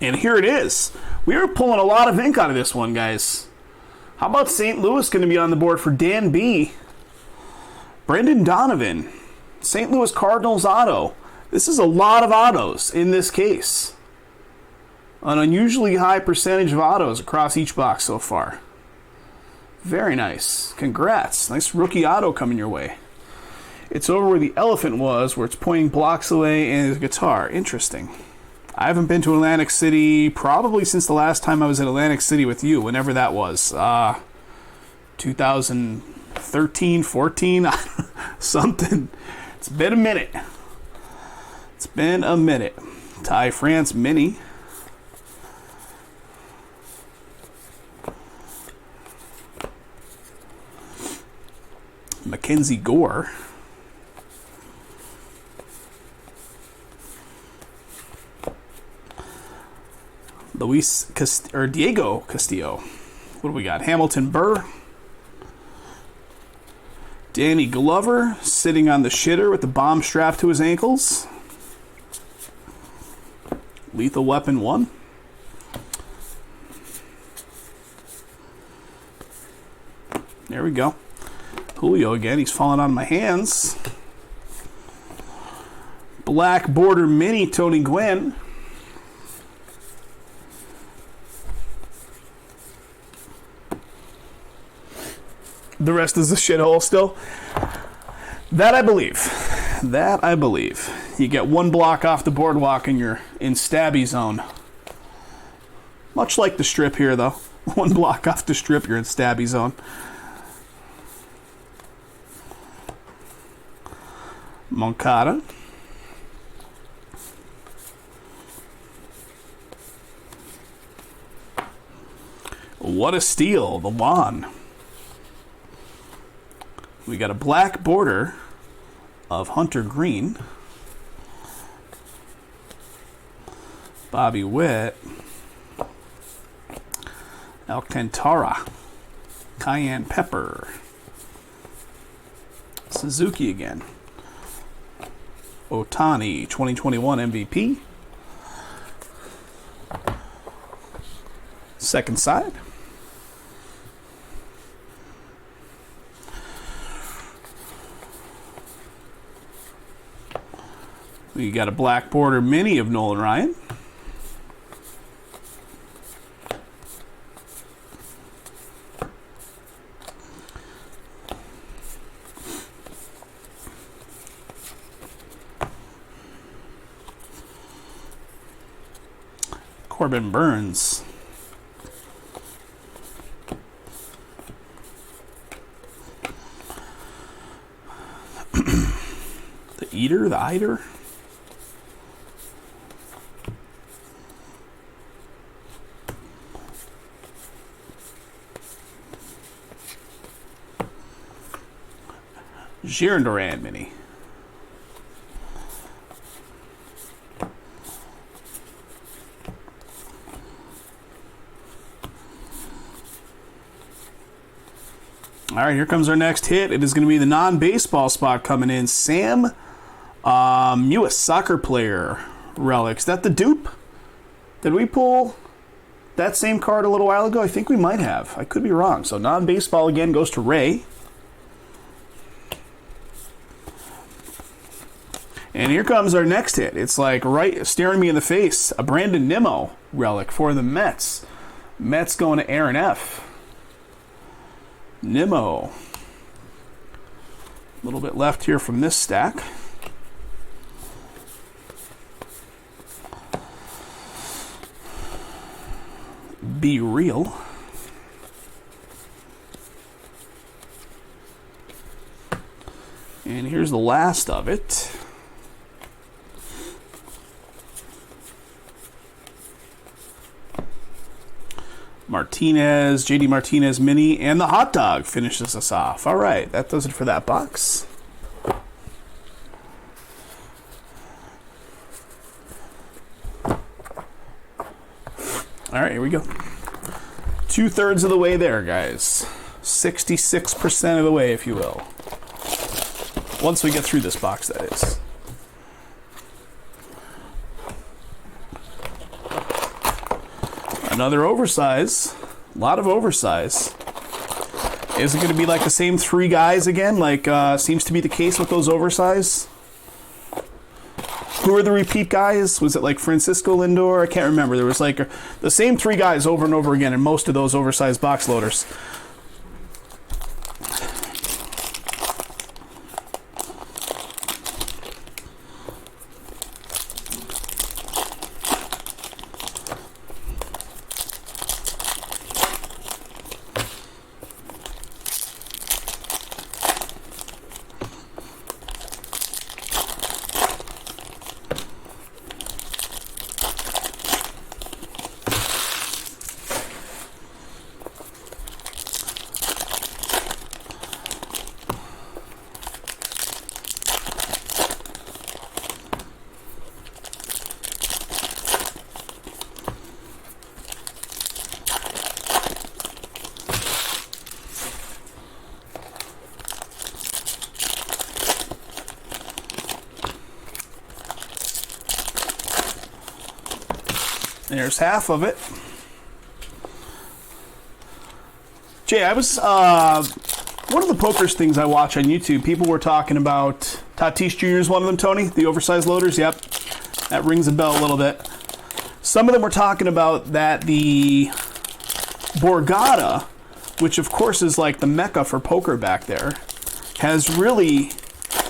And here it is. We are pulling a lot of ink out of this one, guys. How about St. Louis going to be on the board for Dan B? Brendan Donovan. St. Louis Cardinals auto. This is a lot of autos in this case. An unusually high percentage of autos across each box so far. Very nice. Congrats. Nice rookie auto coming your way. It's over where the elephant was, where it's pointing blocks away, and his guitar. Interesting. I haven't been to Atlantic City probably since the last time I was at Atlantic City with you, whenever that was. 2013, 14, something. It's been a minute. It's been a minute. Ty France Mini. Mackenzie Gore. Diego Castillo. What do we got? Hamilton Burr. Danny Glover sitting on the shitter with the bomb strapped to his ankles. Lethal Weapon 1. There we go. Julio again. He's falling on my hands. Black Border Mini Tony Gwynn. The rest is a shithole still. That I believe. That I believe. You get one block off the boardwalk and you're in stabby zone. Much like the strip here, though. One block off the strip, you're in stabby zone. Moncada. What a steal, the lawn. We got a black border of Hunter Green. Bobby Witt. Alcantara. Cayenne Pepper. Suzuki again. Otani, 2021 MVP. Second side. We got a black border mini of Nolan Ryan. Corbin Burns. The Eater. Jaron Duran mini. All right, here comes our next hit. It is going to be the non-baseball spot coming in. Sam Mewis, soccer player relic. Is that the dupe? Did we pull that same card a little while ago? I think we might have. I could be wrong. So non-baseball again goes to Ray. And here comes our next hit. It's like right staring me in the face. A Brandon Nimmo relic for the Mets. Mets going to Aaron F. Nimmo. A little bit left here from this stack. Be real. And here's the last of it. Martinez, JD Martinez mini, and the hot dog finishes us off. All right, that does it for that box. All right, here we go. 2/3 of the way there, guys. 66% of the way, if you will. Once we get through this box, that is. Another oversize. A lot of oversize. Is it going to be like the same three guys again? Like seems to be the case with those oversize? Who are the repeat guys? Was it like Francisco Lindor? I can't remember. There was like the same three guys over and over again in most of those oversized box loaders. There's half of it. Jay, I was one of the pokers things I watch on YouTube, people were talking about Tatis Jr. is one of them, Tony, the oversized loaders. Yep, that rings a bell a little bit. Some of them were talking about that the Borgata, which of course is like the mecca for poker back there, has really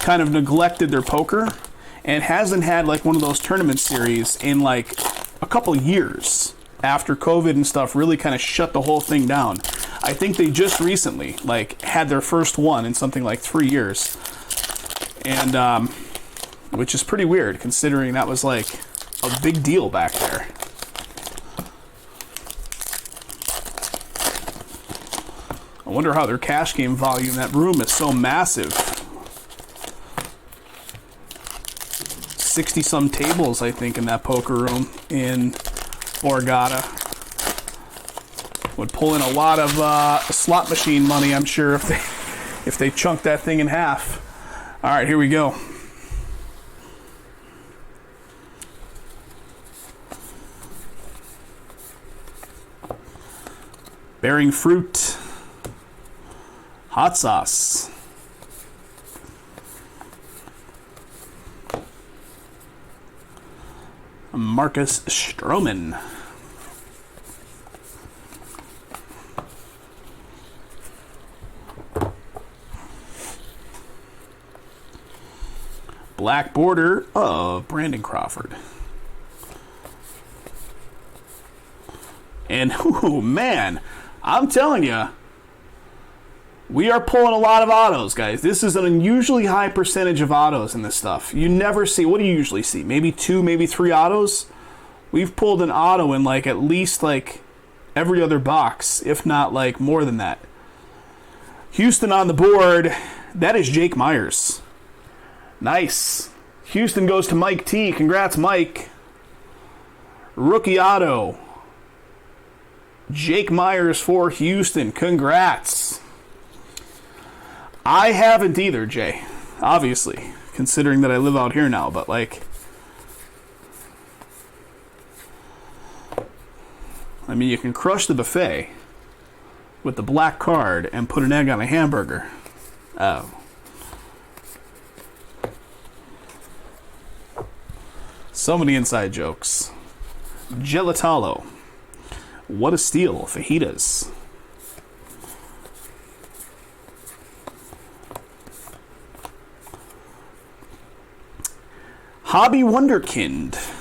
kind of neglected their poker and hasn't had like one of those tournament series in like a couple years after COVID and stuff really kind of shut the whole thing down. I think they just recently like had their first one in something like 3 years, and which is pretty weird considering that was like a big deal back there. I wonder how their cash game volume, that room is so massive. 60-some tables, I think, in that poker room in Borgata. Would pull in a lot of slot machine money, I'm sure, if they chunked that thing in half. All right, here we go. Bearing fruit. Hot sauce. Marcus Stroman. Black border of Brandon Crawford. And, oh man, I'm telling you, we are pulling a lot of autos, guys. This is an unusually high percentage of autos in this stuff. You never see, what do you usually see? Maybe 2, maybe 3 autos? We've pulled an auto in like at least like every other box, if not like more than that. Houston on the board. That is Jake Myers. Nice. Houston goes to Mike T. Congrats, Mike. Rookie auto. Jake Myers for Houston. Congrats. I haven't either, Jay. Obviously, considering that I live out here now, but like, I mean, you can crush the buffet with the black card and put an egg on a hamburger. Oh. So many inside jokes. Gelatalo. What a steal. Fajitas. Hobby Wonderkind.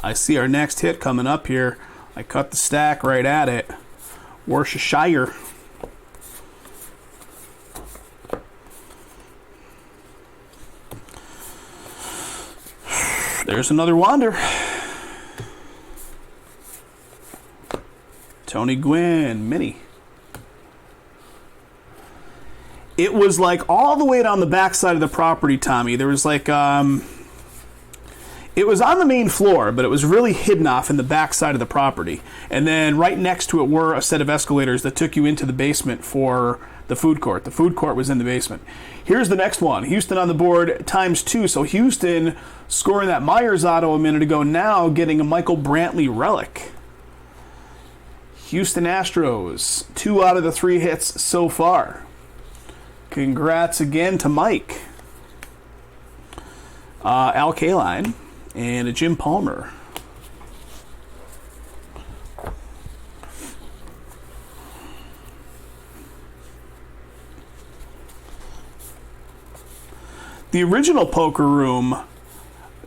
I see our next hit coming up here. I cut the stack right at it. Worcestershire. There's another Wander. Tony Gwynn, mini. It was like all the way down the back side of the property, Tommy. There was like, it was on the main floor, but it was really hidden off in the back side of the property. And then right next to it were a set of escalators that took you into the basement for the food court. The food court was in the basement. Here's the next one. Houston on the board ×2. So Houston scoring that Myers auto a minute ago, now getting a Michael Brantley relic. Houston Astros, 2 out of the 3 hits so far. Congrats again to Mike. Al Kaline and a Jim Palmer. The original poker room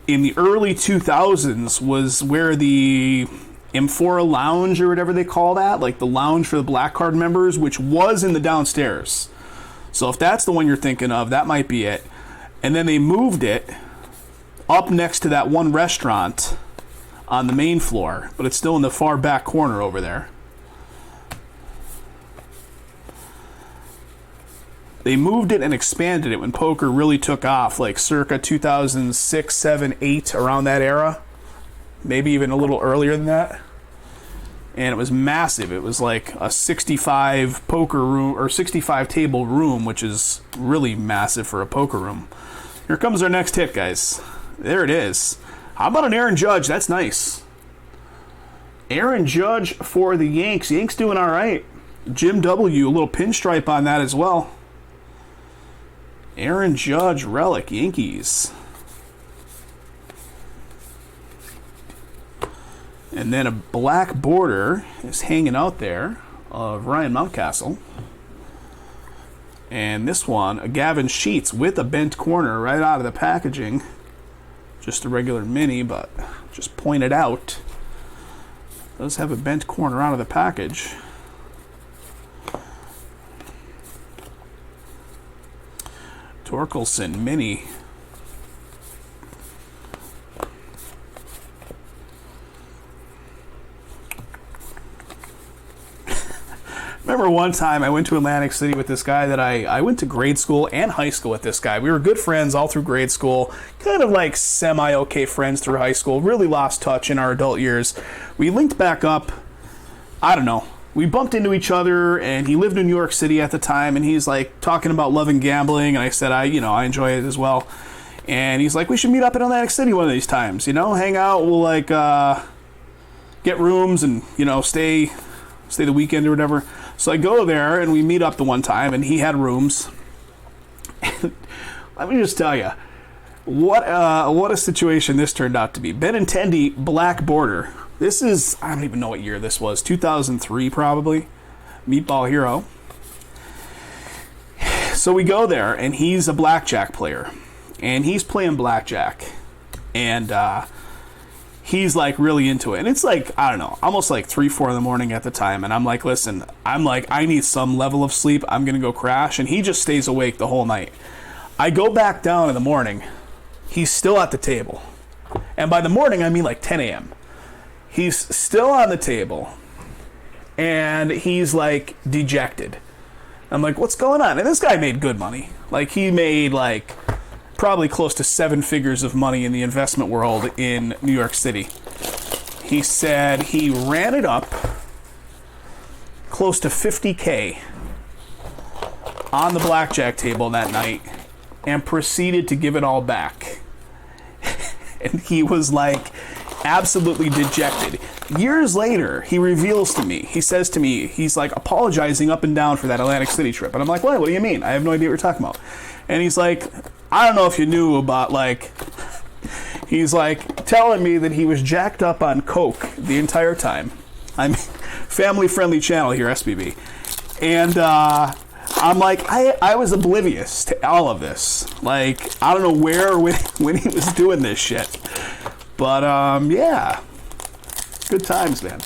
in the early 2000s was where the Amphora Lounge, or whatever they call that, like the lounge for the black card members, which was in the downstairs. So if that's the one you're thinking of, that might be it. And then they moved it up next to that one restaurant on the main floor, but it's still in the far back corner over there. They moved it and expanded it when poker really took off, like circa 2006, 7, 8, around that era. Maybe even a little earlier than that. and it was massive. It was like a 65 poker room or 65 table room, which is really massive for a poker room. Here comes our next hit, guys. There it is. How about an Aaron Judge? That's nice. Aaron Judge for the Yanks. Yanks doing all right. Jim W, a little pinstripe on that as well. Aaron Judge relic, Yankees. And then a black border is hanging out there of Ryan Mountcastle. And this one, a Gavin Sheets with a bent corner right out of the packaging. Just a regular mini, but just pointed out. Does have a bent corner out of the package. Torkelson mini. Remember one time I went to Atlantic City with this guy that I went to grade school and high school with this guy. We were good friends all through grade school, kind of like semi-okay friends through high school, really lost touch in our adult years. We linked back up, I don't know, we bumped into each other, and he lived in New York City at the time, and he's like talking about loving gambling, and I said, I enjoy it as well. And he's like, we should meet up in Atlantic City one of these times, hang out, we'll like get rooms and, stay the weekend or whatever. So I go there, and we meet up the one time, and he had rooms. Let me just tell you, what a situation this turned out to be. Benintendi black border. This is, I don't even know what year this was, 2003 probably. Meatball Hero. So we go there, and he's a blackjack player, and he's playing blackjack, and he's like really into it. And it's like, I don't know, almost like 3-4 in the morning at the time. And I'm like, listen, I need some level of sleep. I'm going to go crash. And he just stays awake the whole night. I go back down in the morning. He's still at the table. And by the morning, I mean like 10 a.m. He's still on the table. And he's like dejected. I'm like, what's going on? And this guy made good money. Like he made like probably close to 7 figures of money in the investment world in New York City. He said he ran it up close to $50K on the blackjack table that night and proceeded to give it all back. And he was like absolutely dejected. Years later, he reveals to me, he says to me, he's like apologizing up and down for that Atlantic City trip. And I'm like, what do you mean? I have no idea what you're talking about. And he's like, I don't know if you knew about, like, he's like telling me that he was jacked up on coke the entire time. I'm family-friendly channel here, SBB. And I'm like, I was oblivious to all of this. Like, I don't know where or when he was doing this shit. But, yeah. Good times, man.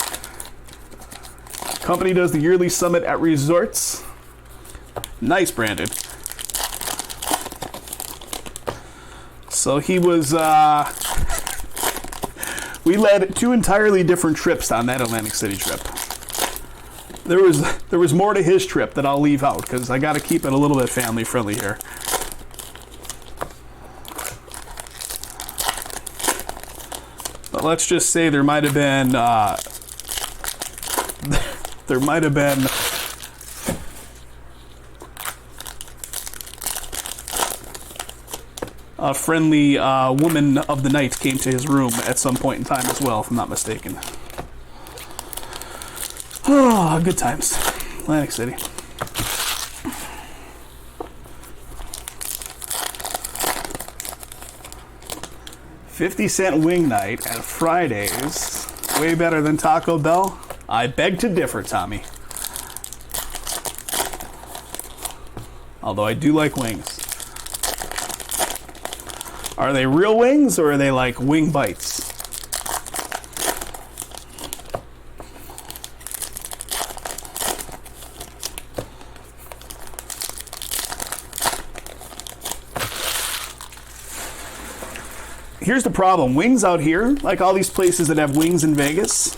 Company does the yearly summit at resorts. Nice, Brandon. So he was, we led 2 entirely different trips on that Atlantic City trip. There was more to his trip that I'll leave out because I got to keep it a little bit family friendly here. But let's just say there might have been a friendly woman of the night came to his room at some point in time as well, if I'm not mistaken. Oh, good times. Atlantic City. $0.50 wing night at Fridays. Way better than Taco Bell? I beg to differ, Tommy. Although I do like wings. Are they real wings or are they like wing bites? Here's the problem. Wings out here, like all these places that have wings in Vegas,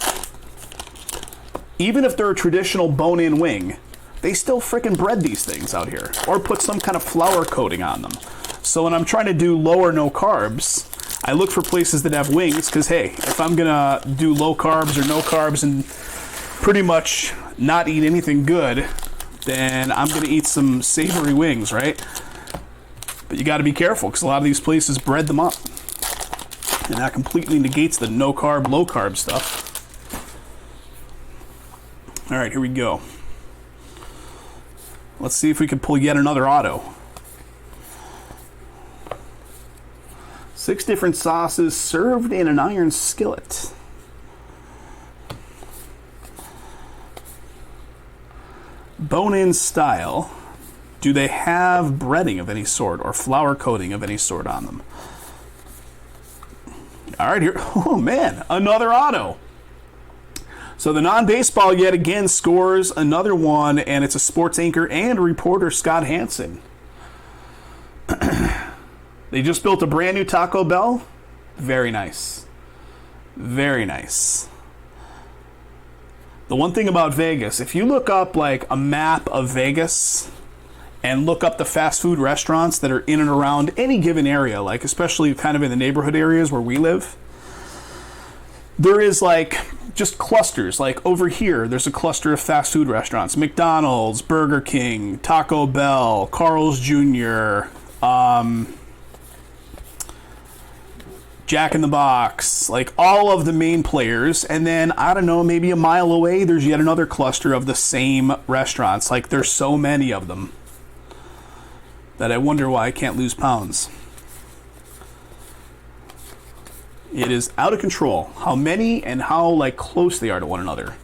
even if they're a traditional bone-in wing, they still frickin' bread these things out here or put some kind of flour coating on them. So when I'm trying to do low or no carbs, I look for places that have wings because, hey, if I'm going to do low carbs or no carbs and pretty much not eat anything good, then I'm going to eat some savory wings, right? But you got to be careful because a lot of these places bread them up. And that completely negates the no-carb, low-carb stuff. All right, here we go. Let's see if we can pull yet another auto. 6 different sauces served in an iron skillet. Bone-in style. Do they have breading of any sort or flour coating of any sort on them? All right, here. Oh, man, another auto. So the non-baseball yet again scores another one, and it's a sports anchor and reporter, Scott Hansen. They just built a brand new Taco Bell. Very nice. Very nice. The one thing about Vegas, if you look up like a map of Vegas and look up the fast food restaurants that are in and around any given area, like especially kind of in the neighborhood areas where we live, there is like just clusters. Like over here, there's a cluster of fast food restaurants. McDonald's, Burger King, Taco Bell, Carl's Jr., Jack in the Box, like all of the main players. And then, I don't know, maybe a mile away, there's yet another cluster of the same restaurants. Like there's so many of them that I wonder why I can't lose pounds. It is out of control how many and how like close they are to one another.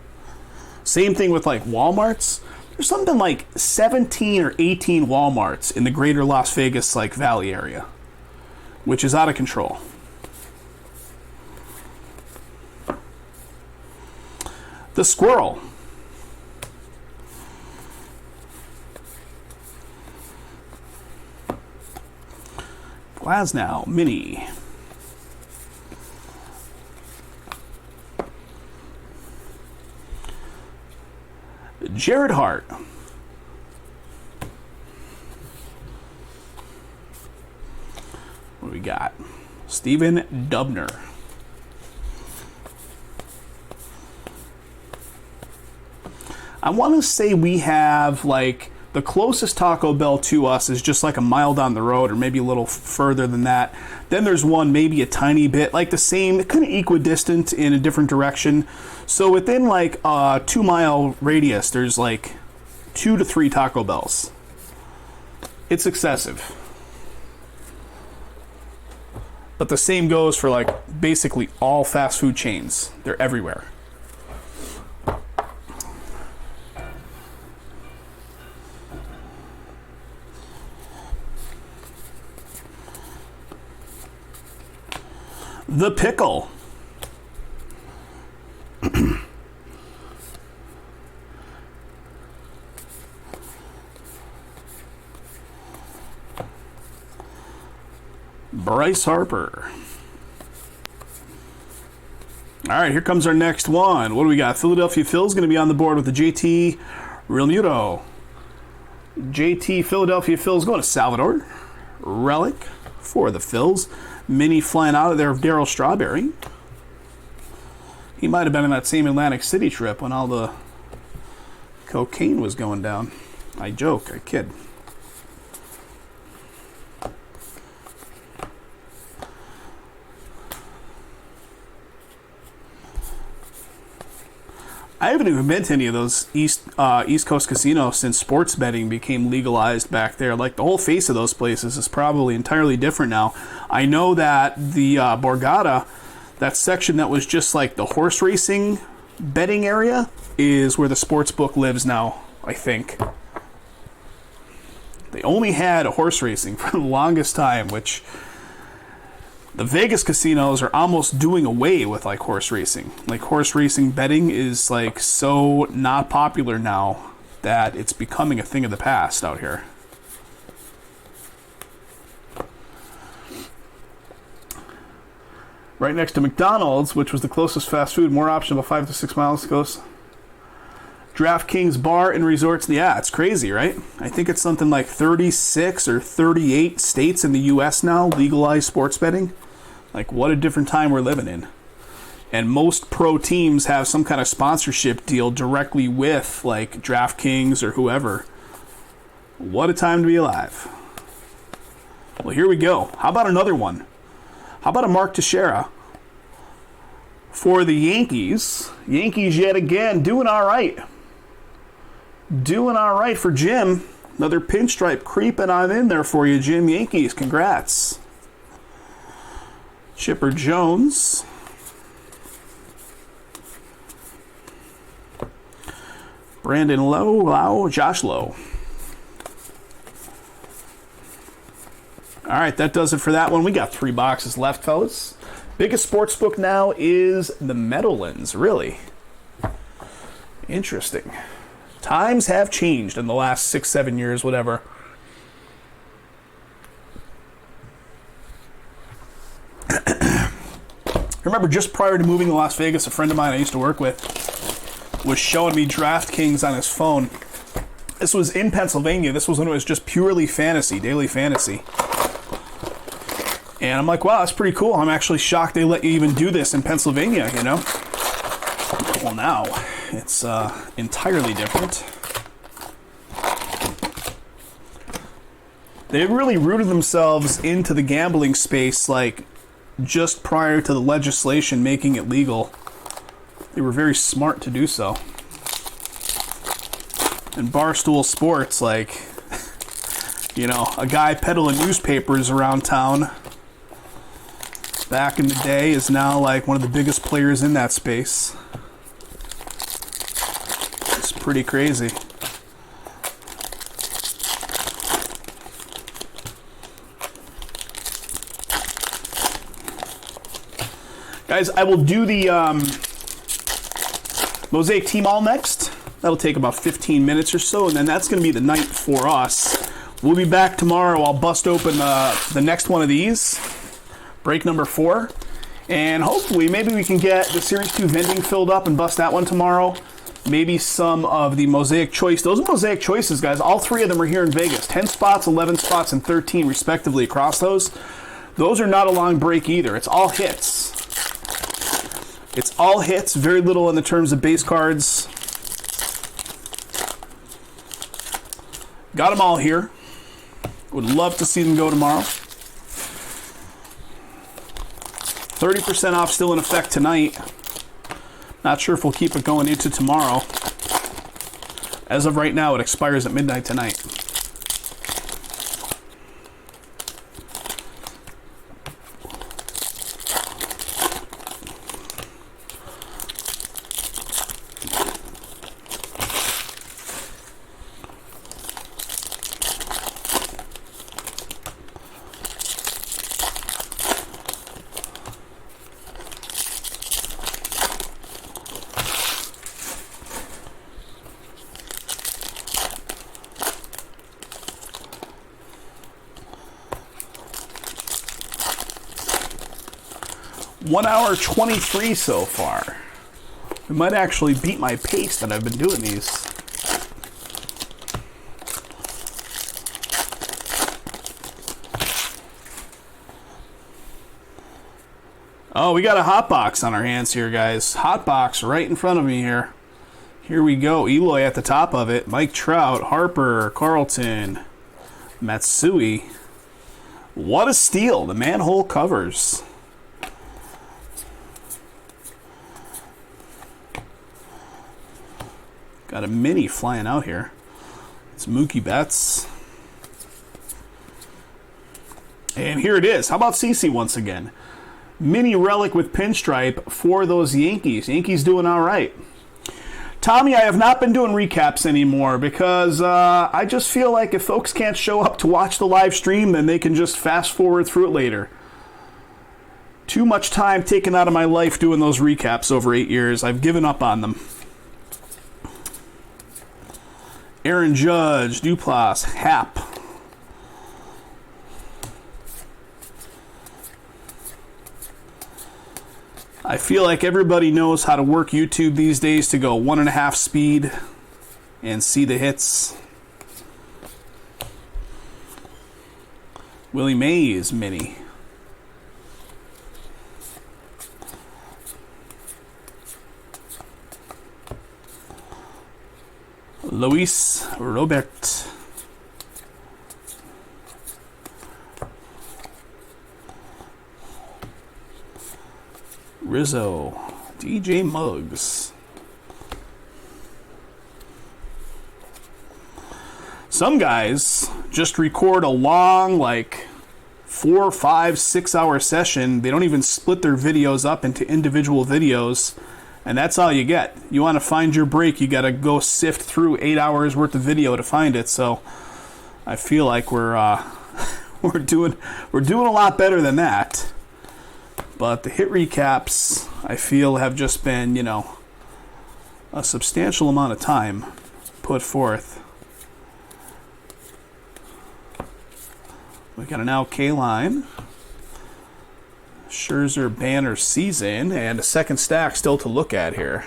Same thing with like Walmarts. There's something like 17 or 18 Walmarts in the greater Las Vegas like Valley area, which is out of control. The squirrel. Glasnow Mini. Jared Hart. What do we got? Stephen Dubner. I want to say we have like the closest Taco Bell to us is just like a mile down the road or maybe a little further than that. Then there's one maybe a tiny bit like the same, kind of equidistant in a different direction. So within like a 2-mile radius, there's like 2 to 3 Taco Bells. It's excessive. But the same goes for like basically all fast food chains. They're everywhere. The pickle. Bryce Harper. All right, here comes our next one. What do we got? Philadelphia Phil's going to be on the board with the JT Realmuto. JT Philadelphia Phil's going to Salvador. Relic for the Phils. Mini flying out of there of Darryl Strawberry. He might have been in that same Atlantic City trip when all the cocaine was going down. I joke, I kid. I haven't even been to any of those East Coast casinos since sports betting became legalized back there. Like the whole face of those places is probably entirely different now. I know that the Borgata, that section that was just like the horse racing betting area, is where the sports book lives now, I think. They only had horse racing for the longest time, which the Vegas casinos are almost doing away with like horse racing. Like horse racing betting is like so not popular now that it's becoming a thing of the past out here. Right next to McDonald's, which was the closest fast food, more option about 5 to 6 miles goes. DraftKings Bar and Resorts. Yeah, it's crazy, right? I think it's something like 36 or 38 states in the U.S. now legalize sports betting. Like, what a different time we're living in. And most pro teams have some kind of sponsorship deal directly with, like, DraftKings or whoever. What a time to be alive. Well, here we go. How about another one? How about a Mark Teixeira for the Yankees? Yankees yet again doing all right. Doing all right for Jim. Another pinstripe creeping on in there for you, Jim. Yankees, congrats. Chipper Jones. Brandon Lowe, Josh Lowe. All right, that does it for that one. We got 3 boxes left, fellas. Biggest sports book now is the Meadowlands, really. Interesting. Times have changed in the last 6-7 years, whatever. I remember just prior to moving to Las Vegas, a friend of mine I used to work with was showing me DraftKings on his phone. This was in Pennsylvania. This was when it was just purely fantasy, daily fantasy. And I'm like, wow, that's pretty cool. I'm actually shocked they let you even do this in Pennsylvania, you know? Well, now it's entirely different. They really rooted themselves into the gambling space, like, just prior to the legislation making it legal. They were very smart to do so. And Barstool Sports, like, you know, a guy peddling newspapers around town back in the day is now like one of the biggest players in that space. It's pretty crazy. Guys, I will do the Mosaic Team All next. That'll take about 15 minutes or so, and then that's going to be the night for us. We'll be back tomorrow. I'll bust open the next one of these, break number 4, and hopefully maybe we can get the Series 2 vending filled up and bust that one tomorrow. Maybe some of the Mosaic Choice. Those are Mosaic Choices, guys. All 3 of them are here in Vegas. 10 spots, 11 spots, and 13 respectively across those. Those are not a long break either. It's all hits. It's all hits, very little in the terms of base cards. Got them all here. Would love to see them go tomorrow. 30% off still in effect tonight. Not sure if we'll keep it going into tomorrow. As of right now, it expires at midnight tonight. One hour 23 so far. We might actually beat my pace that I've been doing these. Oh, we got a hot box on our hands here, guys. Hot box right in front of me here. Here we go. Eloy at the top of it. Mike Trout, Harper, Carlton, Matsui. What a steal. The manhole covers. Got a mini flying out here. It's Mookie Betts. And here it is. How about CeCe once again? Mini relic with pinstripe for those Yankees. Yankees doing all right. Tommy, I have not been doing recaps anymore because I just feel like if folks can't show up to watch the live stream, then they can just fast forward through it later. Too much time taken out of my life doing those recaps over 8 years. I've given up on them. Aaron Judge, Duplass, Happ. I feel like everybody knows how to work YouTube these days to go 1.5 speed and see the hits. Willie Mays mini. Luis Robert. Rizzo. DJ Muggs. Some guys just record a long, like 4, 5, 6 hour session. They don't even split their videos up into individual videos, and that's all you get. You want to find your break, you got to go sift through 8 hours worth of video to find it. So I feel like we're doing a lot better than that. But the hit recaps, I feel, have just been, a substantial amount of time put forth. We got an Al Kaline, Scherzer banner season, and a second stack still to look at here.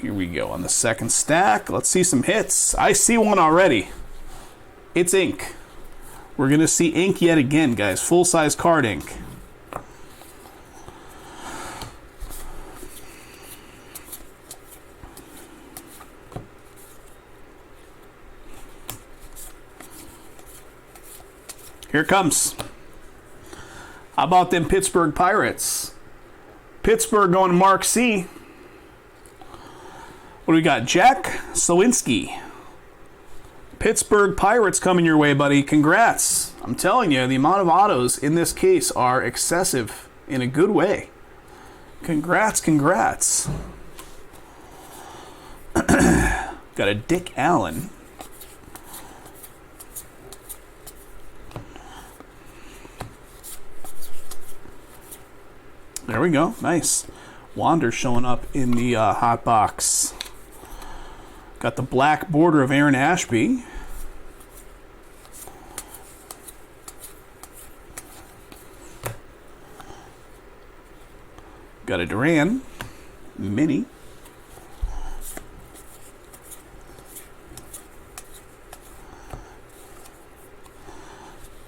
Here we go on the second stack. Let's see some hits. I see one already. It's ink. We're going to see ink yet again, guys. Full-size card ink. Here it comes. How about them Pittsburgh Pirates? Pittsburgh going to Mark C. What do we got? Jack Sawinski. Pittsburgh Pirates coming your way, buddy. Congrats. I'm telling you, the amount of autos in this case are excessive in a good way. Congrats. Got a Dick Allen. There we go. Nice. Wander showing up in the hot box. Got the black border of Aaron Ashby. Got a Duran mini.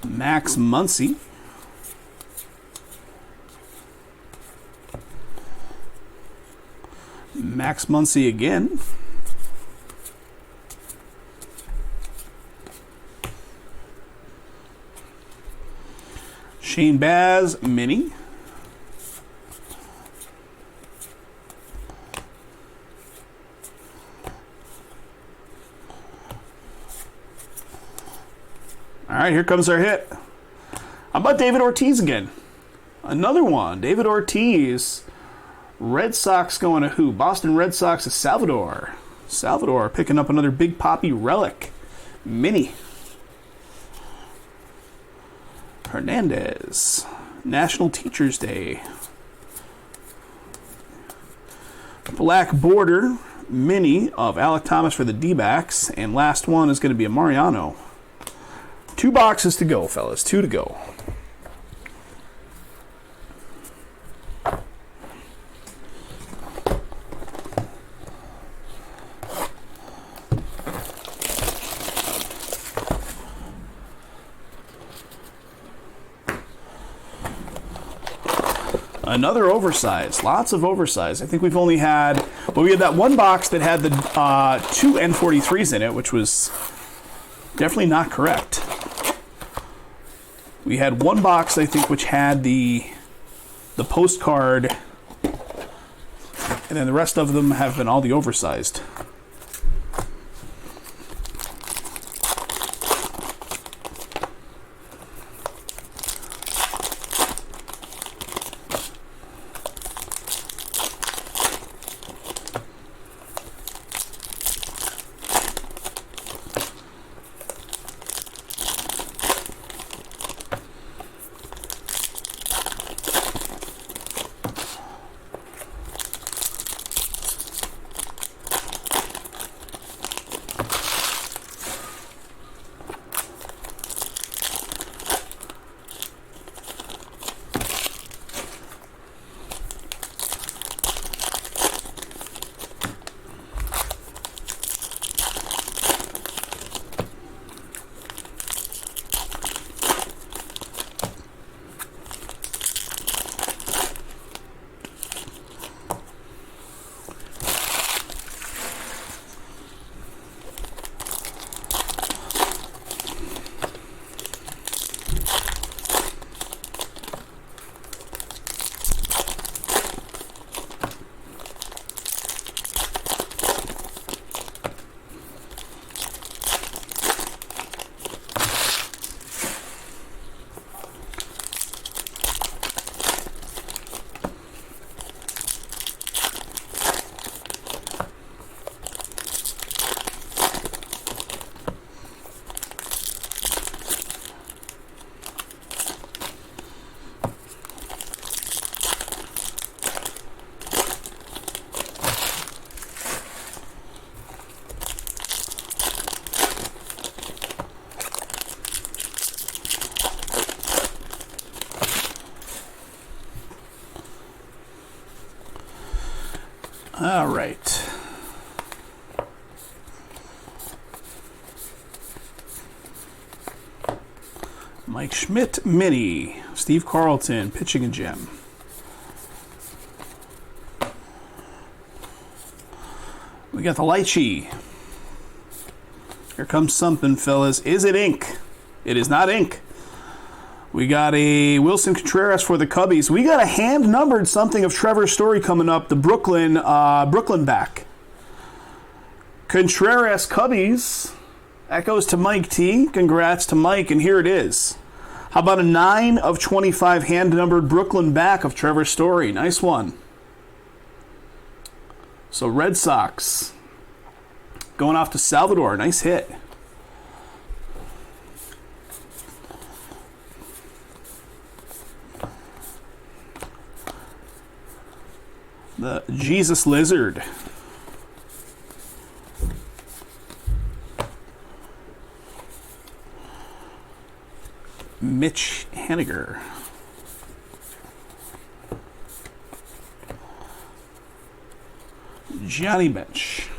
Max Muncy. Max Muncy again. Shane Baz mini. All right, here comes our hit. How about David Ortiz again? Another one. David Ortiz. Red Sox going to who? Boston Red Sox to Salvador. Salvador picking up another Big Papi relic. Mini. Hernandez. National Teachers Day. Black border mini of Alec Thomas for the D-backs. And last one is going to be a Mariano. 2 boxes to go, fellas. 2 to go. Another oversize. Lots of oversize. I think we've only had... Well, we had that one box that had the 2 N43s in it, which was definitely not correct. We had one box, I think, which had the postcard, and then the rest of them have been all the oversized. All right. Mike Schmidt mini. Steve Carlton pitching a gem. We got the lychee. Here comes something, fellas. Is it ink? It is not ink. We got a Wilson Contreras for the Cubbies. We got a hand-numbered something of Trevor Story coming up. The Brooklyn back. Contreras Cubbies. That goes to Mike T. Congrats to Mike, and here it is. How about a 9 of 25 hand-numbered Brooklyn back of Trevor Story? Nice one. So Red Sox going off to Salvador. Nice hit. The Jesus Lizard. Mitch Haniger. Johnny Bench.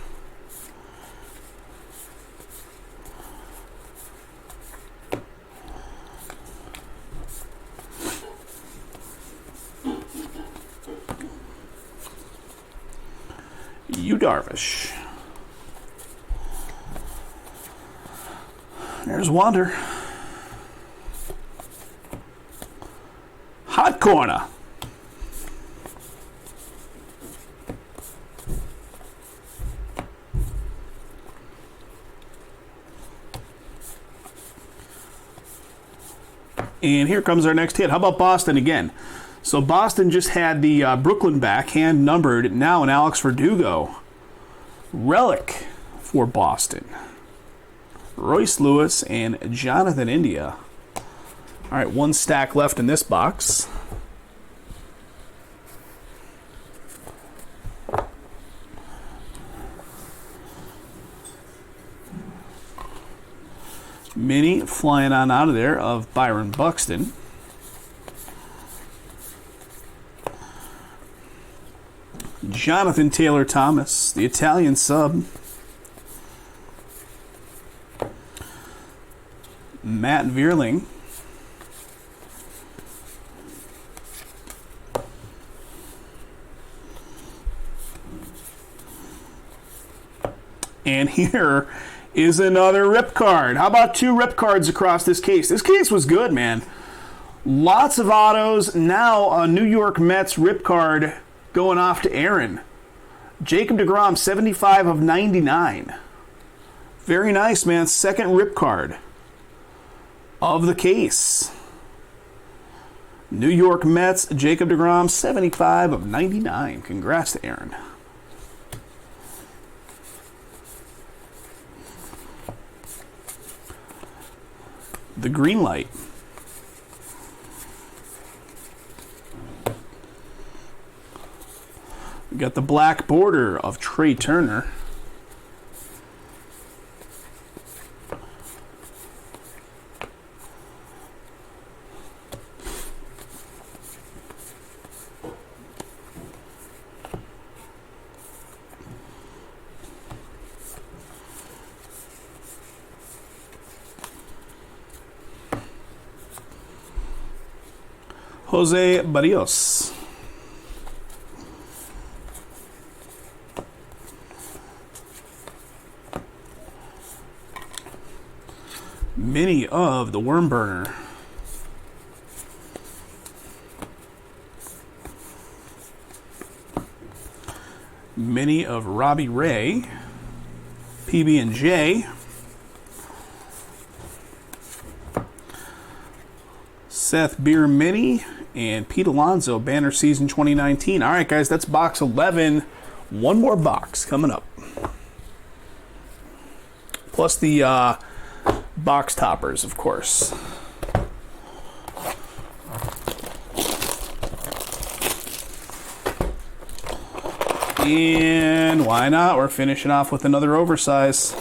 Yu Darvish. There's Wander. Hot corner. And here comes our next hit. How about Boston again? So Boston just had the Brooklyn back, hand numbered, now an Alex Verdugo. Relic for Boston. Royce Lewis and Jonathan India. All right, one stack left in this box. Mini flying on out of there of Byron Buxton. Jonathan Taylor Thomas, the Italian sub. Matt Vierling. And here is another rip card. How about 2 rip cards across this case? This case was good, man. Lots of autos. Now a New York Mets rip card going off to Aaron. Jacob deGrom, 75 of 99. Very nice, man. Second rip card of the case. New York Mets, Jacob deGrom, 75 of 99. Congrats to Aaron. The green light. We got the black border of Trey Turner. Jose Barrios. Mini of the Worm Burner. Mini of Robbie Ray. PB&J. Seth Beer Mini. And Pete Alonso, Banner Season 2019. All right, guys, that's box 11. One more box coming up. Plus the box toppers, of course. And why not? We're finishing off with another oversize.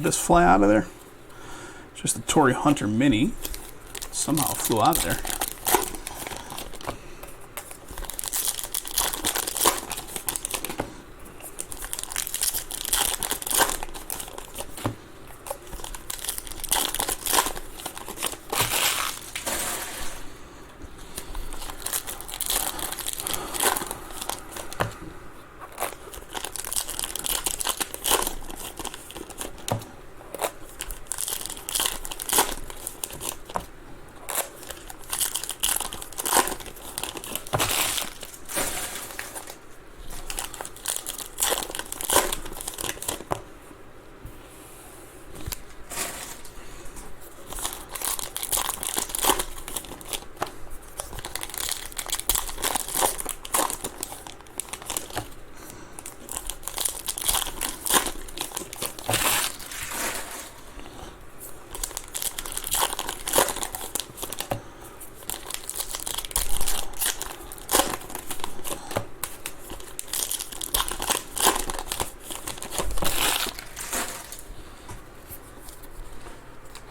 this fly out of there? Just a Torrey Hunter mini. Somehow flew out of there.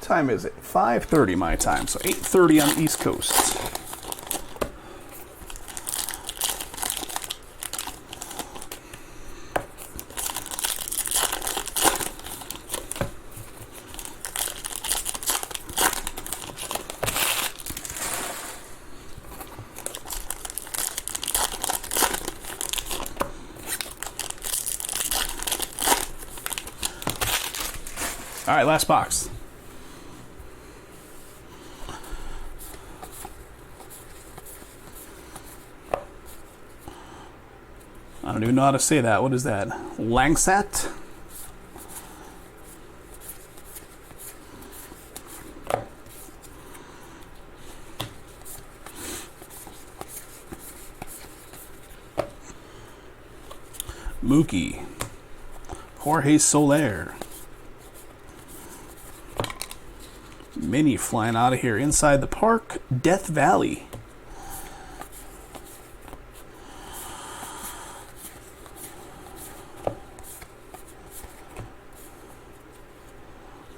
Time is it? 5:30 my time, so 8:30 on the East Coast. All right, last box. I don't even know how to say that. What is that? Langsat? Mookie. Jorge Soler. Mini flying out of here. Inside the park. Death Valley.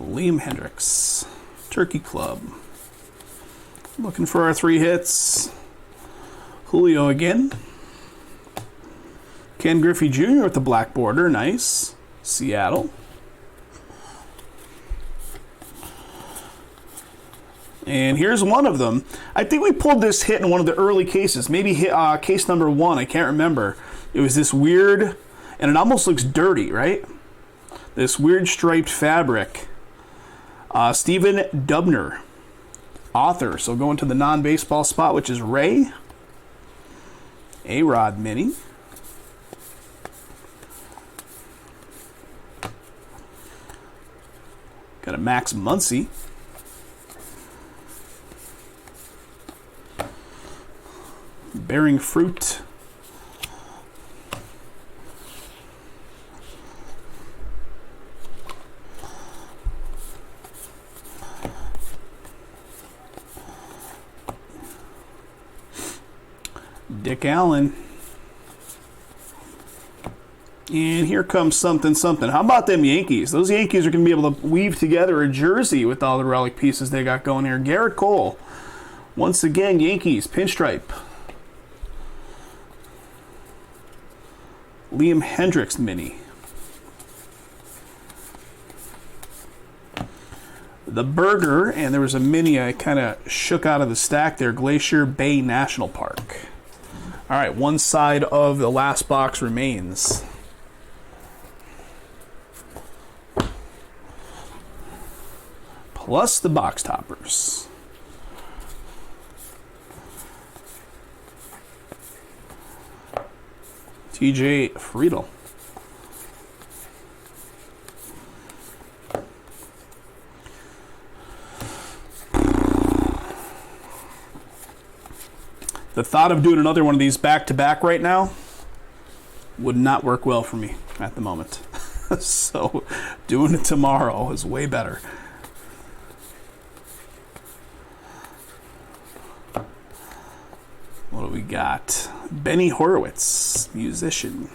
Liam Hendricks, Turkey Club. Looking for our 3 hits. Julio again. Ken Griffey Jr. with the black border, nice. Seattle. And here's one of them. I think we pulled this hit in one of the early cases, maybe hit, case number 1, I can't remember. It was this weird, and it almost looks dirty, right? This weird striped fabric. Stephen Dubner, author. So going to the non-baseball spot, which is Ray. A-Rod mini. Got a Max Muncy. Bearing Fruit. Dick Allen. And here comes something. How about them Yankees? Those Yankees are going to be able to weave together a jersey with all the relic pieces they got going here. Garrett Cole. Once again, Yankees, pinstripe. Liam Hendricks mini. The Burger, and there was a mini I kind of shook out of the stack there. Glacier Bay National Park. All right, one side of the last box remains. Plus the box toppers. TJ Friedel. The thought of doing another one of these back-to-back right now would not work well for me at the moment. So doing it tomorrow is way better. What do we got? Benny Horowitz, musician.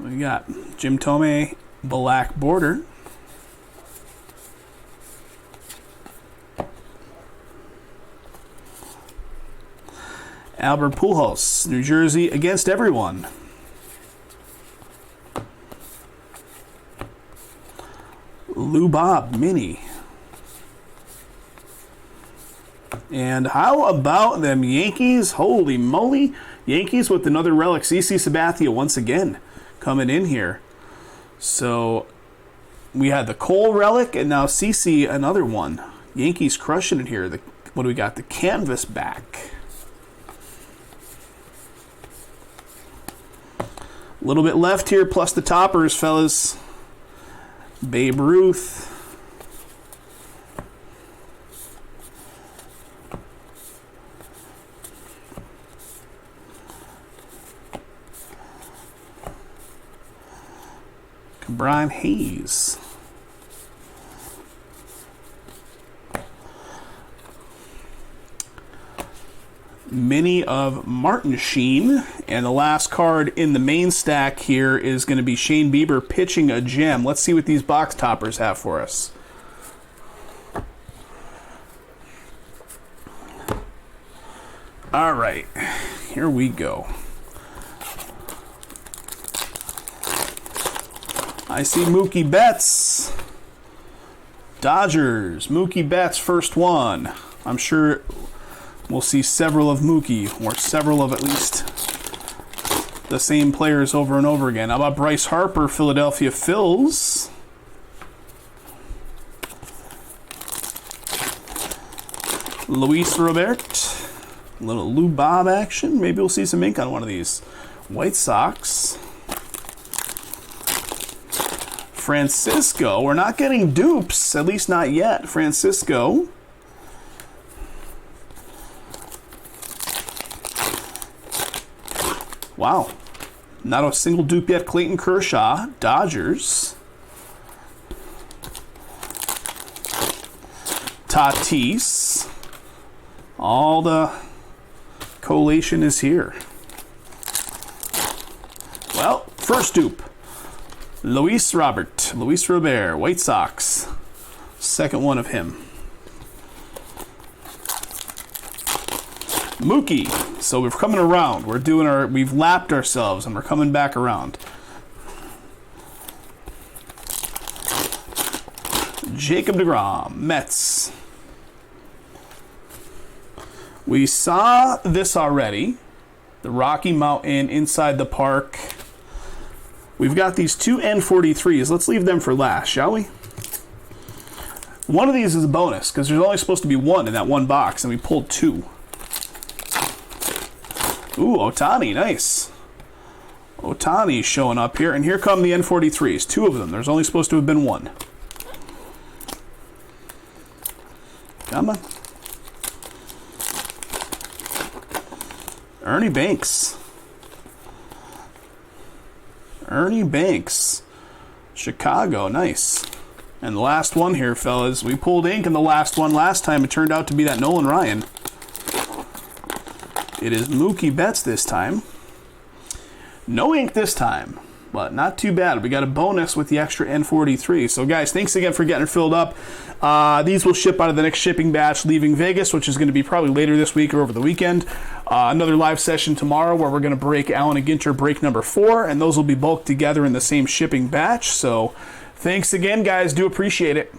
We got Jim Thome, black border. Albert Pujols, New Jersey against everyone. Lou Bob, mini. And how about them Yankees? Holy moly. Yankees with another relic. CC Sabathia once again coming in here. So we had the Cole relic and now CC another one. Yankees crushing it here. What do we got? The canvas back. A little bit left here plus the toppers, fellas. Babe Ruth. Brian Hayes. Mini of Martin Sheen. And the last card in the main stack here is going to be Shane Bieber pitching a gem. Let's see what these box toppers have for us. All right, here we go. I see Mookie Betts. Dodgers. Mookie Betts, first one. I'm sure we'll see several of Mookie, or several of at least the same players over and over again. How about Bryce Harper, Philadelphia Phils? Luis Robert. A little Lou Bob action. Maybe we'll see some ink on one of these. White Sox. Francisco. We're not getting dupes, at least not yet. Francisco. Wow. Not a single dupe yet. Clayton Kershaw. Dodgers. Tatis. All the collation is here. Well, first dupe. Luis Robert. Luis Robert. White Sox. Second one of him. Mookie. So we're coming around. We've lapped ourselves and we're coming back around. Jacob deGrom, Mets. We saw this already. The Rocky Mountain inside the park. We've got these two N43s. Let's leave them for last, shall we? One of these is a bonus because there's only supposed to be one in that one box, and we pulled two. Ooh, Ohtani, nice. Ohtani showing up here, and here come the N43s. Two of them. There's only supposed to have been one. Come on. Ernie Banks. Ernie Banks. Chicago, nice. And the last one here, fellas. We pulled ink in the last one last time. It turned out to be that Nolan Ryan. It is Mookie Betts this time. No ink this time, but not too bad. We got a bonus with the extra N43. So, guys, thanks again for getting it filled up. These will ship out of the next shipping batch leaving Vegas, which is going to be probably later this week or over the weekend. Another live session tomorrow where we're going to break Allen and Ginter break number 4, and those will be bulked together in the same shipping batch. So, thanks again, guys. Do appreciate it.